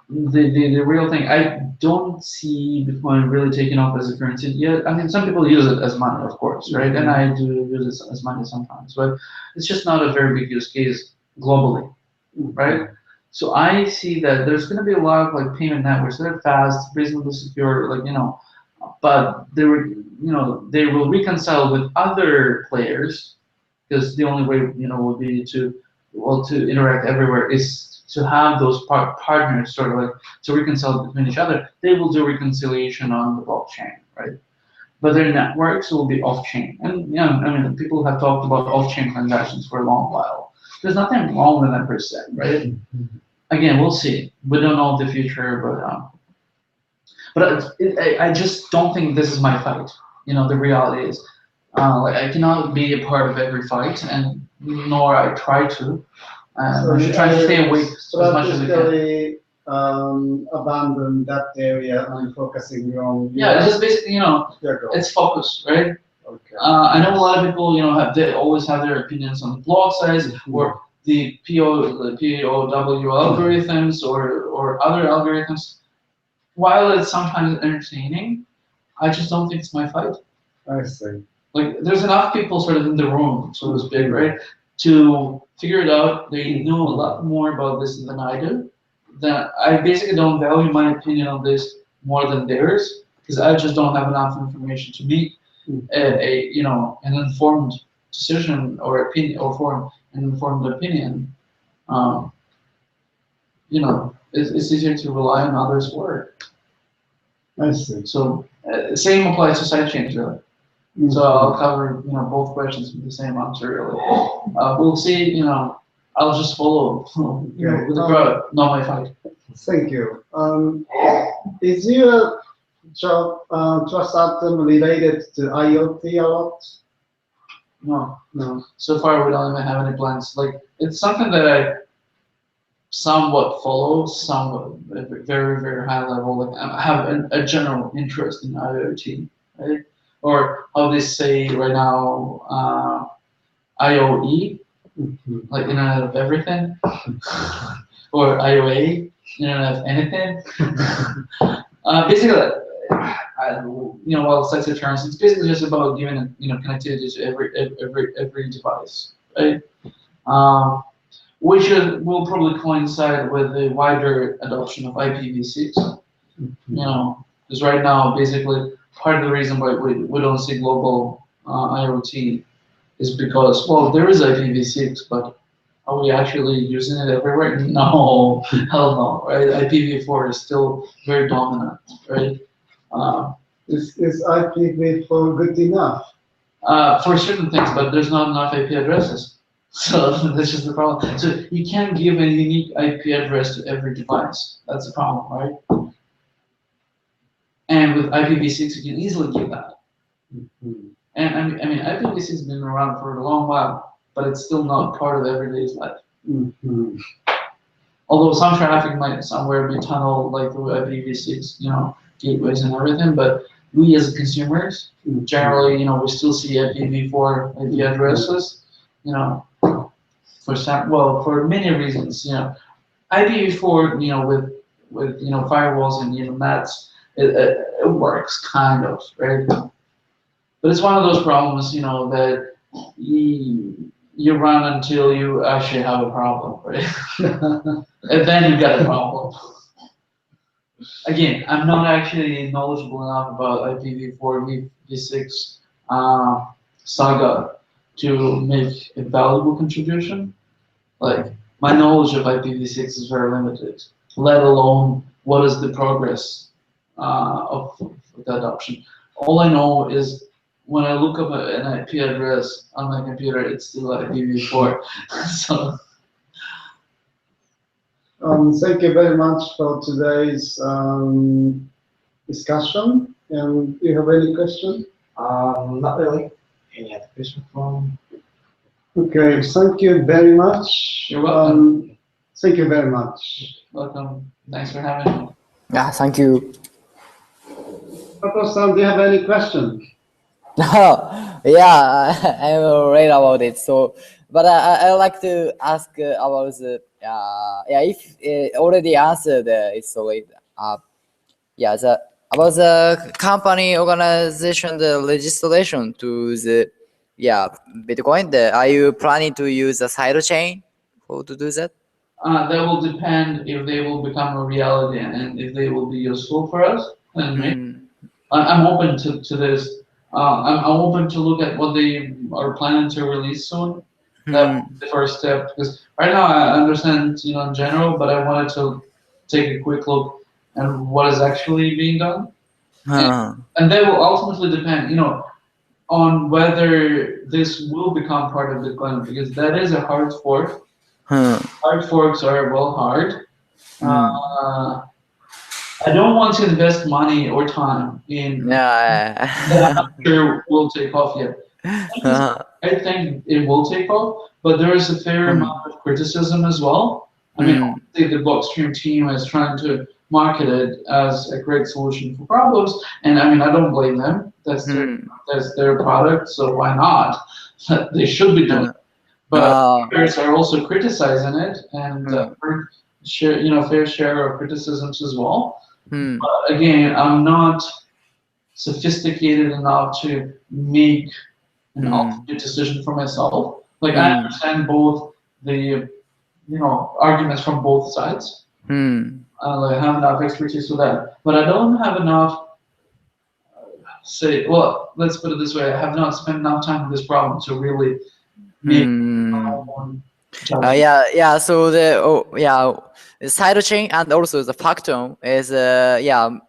the real thing, I don't see Bitcoin really taking off as a currency yet. I mean, some people use it as money, of course, right? And I do use it as money sometimes, but it's just not a very big use case globally, right? So I see that there's going to be a lot of like payment networks that are fast, reasonably secure, like but they will reconcile with other players, because the only way would be to interact everywhere is to have those partners sort of like to reconcile between each other. They will do reconciliation on the blockchain, right? But their networks will be off-chain, and I mean, people have talked about off-chain transactions for a long while. There's nothing wrong with that per se, right? Again, we'll see. We don't know the future, but I just don't think this is my fight. The reality is, like I cannot be a part of every fight, and nor I try to. So I should try to stay awake as much as we can. strategically abandon that area and focusing on Yeah, it's just basically, your goal. it's focus, right? Okay. I know a lot of people, they always have their opinions on the block size or the POW algorithms or other algorithms. While it's sometimes entertaining, I just don't think it's my fight. I see. Like, there's enough people sort of in the room, so to speak, right, to figure it out. They know a lot more about this than I do. That I basically don't value my opinion on this more than theirs, because I just don't have enough information to make an informed decision or opinion or form an informed opinion. Um, it's easier to rely on others' word. I see. So same applies to sidechains, really. So I'll cover both questions with the same answer, really. We'll see. I'll just follow with the crowd, not my fight. Thank you. Is your job trust atom related to IoT a lot? No. No. So far, we don't even have any plans. Like, it's something that somewhat follow, somewhat at a very, very high level, like have a general interest in IoT, right? Or how they say right now, IoE, Mhm. like Internet of Everything, or IOA, Internet of Anything. Basically, well, sexy terms, it's basically just about giving connectivity to every device, right? Um, which will probably coincide with the wider adoption of IPv6. Because right now, basically, part of the reason why we don't see global IoT is because, well, there is IPv6, but are we actually using it everywhere? No, hell no, right? IPv4 is still very dominant, right? Uh, Is IPv4 good enough? for certain things, but there's not enough IP addresses. So that's just the problem. So you can't give a unique IP address to every device. That's the problem, right? And with IPv6, you can easily do that. Mhm. And I mean, IPv6 has been around for a long while, but it's still not part of everyday's life. Mhm. Although some traffic might somewhere be tunneled like through IPv6, gateways and everything, but we as consumers, generally, we still see IPv4 IP addresses, you know, for many reasons, IPv4, with firewalls and nets, it works kind of, right? But it's one of those problems, that you run until you actually have a problem, right? And then you got a problem. Again, I'm not actually knowledgeable enough about IPv4, V6 saga to make a valuable contribution. Like, my knowledge of IPv6 is very limited, let alone what is the progress of the adoption. All I know is when I look up an IP address on my computer, it's still IPv4. So, Thank you very much for today's discussion. And do you have any question? Not really. Any other question from? Okay, thank you very much. You're welcome. Thank you very much. Welcome. Thanks for having me. Yeah, thank you. Papa-san, do you have any question? Yeah, I'm worried about it. So, but I like to ask about the yeah, if already answered, it's so late. Yeah, about the company organization, the legislation to the Bitcoin. Are you planning to use a side chain for to do that? That will depend if they will become a reality and if they will be useful for us. And I'm open to this. I'm open to look at what they are planning to release soon. That will be the first step because right now I understand, in general, but I wanted to take a quick look at what is actually being done, and that will ultimately depend, on whether this will become part of Bitcoin because that is a hard fork. Hard forks are hard. Uh, I don't want to invest money or time in Yeah. that I'm not sure will take off yet. I think it will take off, but there is a fair amount of criticism as well. I mean, obviously the Blockstream team is trying to market it as a great solution for problems, and I mean, I don't blame them. That's their product, so why not? They should be doing it. But others are also criticizing it, and fair share of criticisms as well. But again, I'm not sophisticated enough to make an ultimate decision for myself. Like I understand both the arguments from both sides. I have enough expertise for that, but I don't have enough. Well, let's put it this way: I have not spent enough time on this problem to really make my own judgment. Yeah. So the side chain and also the Factom is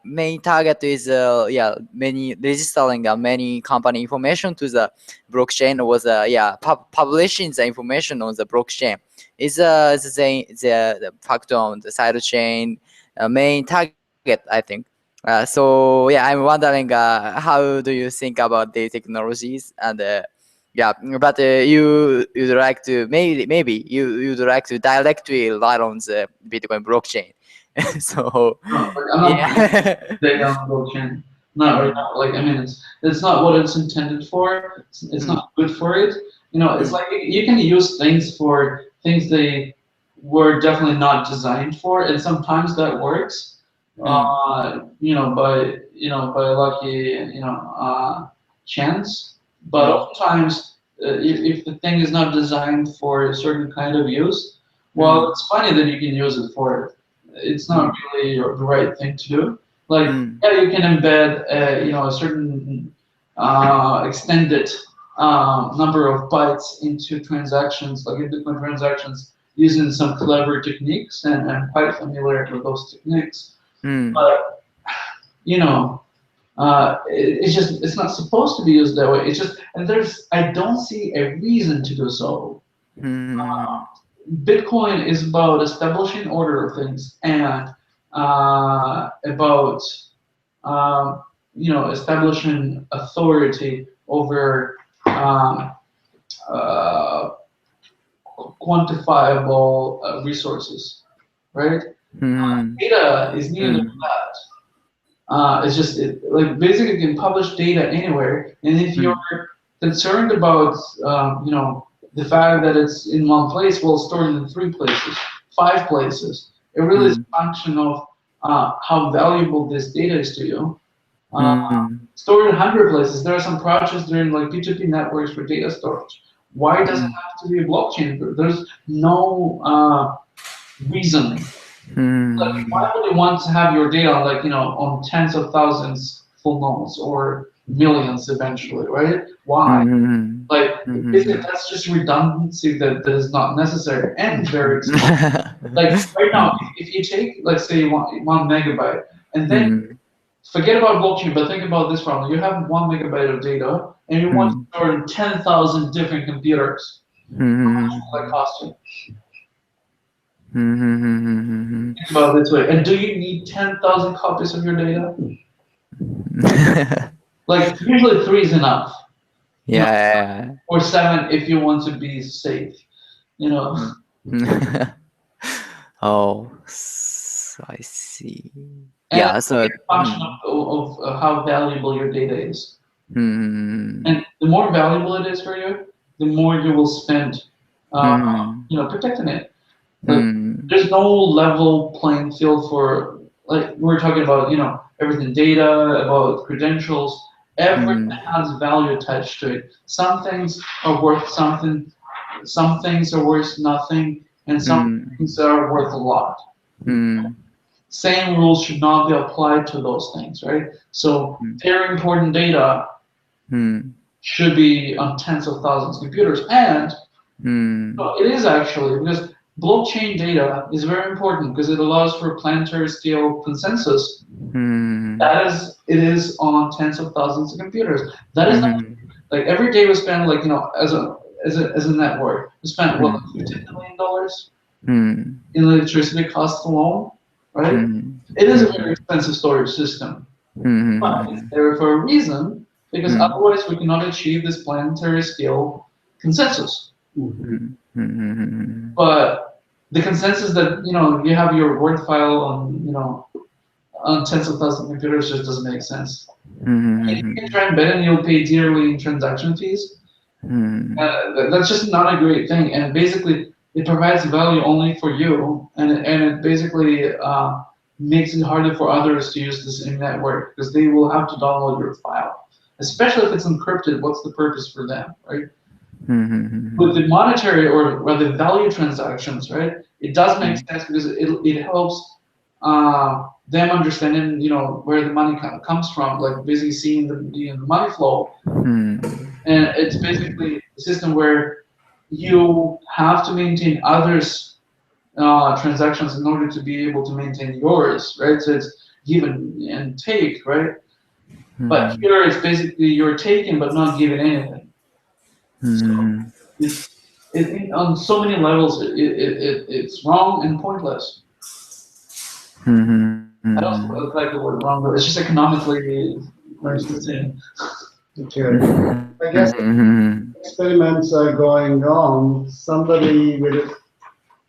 main target is many registering many company information to the blockchain was publishing the information on the blockchain is the Factom the side chain main target I think. So I'm wondering how do you think about the technologies and Yeah, but you'd like to maybe you'd like to directly rely on the Bitcoin blockchain. So No, like, I'm not yeah. data on blockchain. Not right now. Like I mean, it's not what it's intended for. It's not good for it. You know, it's like you can use things for things they were definitely not designed for, and sometimes that works. You know, by lucky chance. But oftentimes, if the thing is not designed for a certain kind of use, well, it's funny that you can use it for it. It's not really the right thing to do. Like, yeah, you can embed, a certain extended number of bytes into transactions, like in Bitcoin transactions, using some clever techniques, and I'm quite familiar with those techniques. But you know, it's not supposed to be used that way. It's just, and I don't see a reason to do so. Bitcoin is about establishing order of things, and about establishing authority over uh, quantifiable resources, right? Data is neither of that. It's just like basically you can publish data anywhere, and if you're concerned about the fact that it's in one place, well, stored in 3 places, 5 places. It really is a function of how valuable this data is to you. Stored in 100 places. There are some projects doing like P2P networks for data storage. Why does it have to be a blockchain? There's no reason. Like, why would you want to have your data on tens of thousands full nodes or millions eventually, right? Why? Like, that's just redundancy that is not necessary and very expensive. Like right now, if you take, let's say, 1 megabyte, and then forget about blockchain, but think about this problem. You have 1 megabyte of data, and you want to store in 10,000 different computers. How much will that cost you? Think about it this way. And do you need 10,000 copies of your data? Like, usually 3 is enough. Yeah. Or 7 if you want to be safe. Oh, I see. And Yeah, so it's a function of how valuable your data is. And the more valuable it is for you, the more you will spend protecting it. Like, there's no level playing field for, like, we're talking about, everything data, about credentials. Everything has value attached to it. Some things are worth something, some things are worth nothing, and some things are worth a lot. Same rules should not be applied to those things, right? So very important data should be on tens of thousands of computers, and it is actually, because blockchain data is very important because it allows for planetary scale consensus. It is on tens of thousands of computers. That is not, like, every day we spend, like, as a network, we spend what, like $15 million in electricity costs alone, right? It is a very expensive storage system, but it's there for a reason, because otherwise we cannot achieve this planetary scale consensus. But the consensus that you have your Word file on tens of thousands of computers just doesn't make sense. If you can try and bet, and you'll pay dearly in transaction fees. That's just not a great thing, and basically it provides value only for you, and it basically makes it harder for others to use this in network, because they will have to download your file, especially if it's encrypted. What's the purpose for them, right? With the monetary or rather value transactions, right? It does make sense because it helps them understanding, where the money comes from, like basically seeing the money flow. And it's basically a system where you have to maintain others' transactions in order to be able to maintain yours, right? So it's give and take, right? But here it's basically you're taking but not giving anything. So on so many levels, it's wrong and pointless. I don't like the word wrong, but it's just economically very interesting. Okay. I guess experiments are going on. Somebody will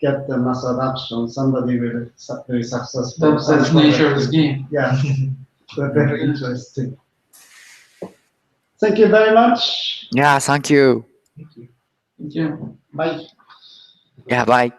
get the mass adoption. Somebody will be successful. That's the nature of this game. Yeah, so very interesting. Thank you very much. Yeah, thank you. Thank you. Bye. Yeah, bye.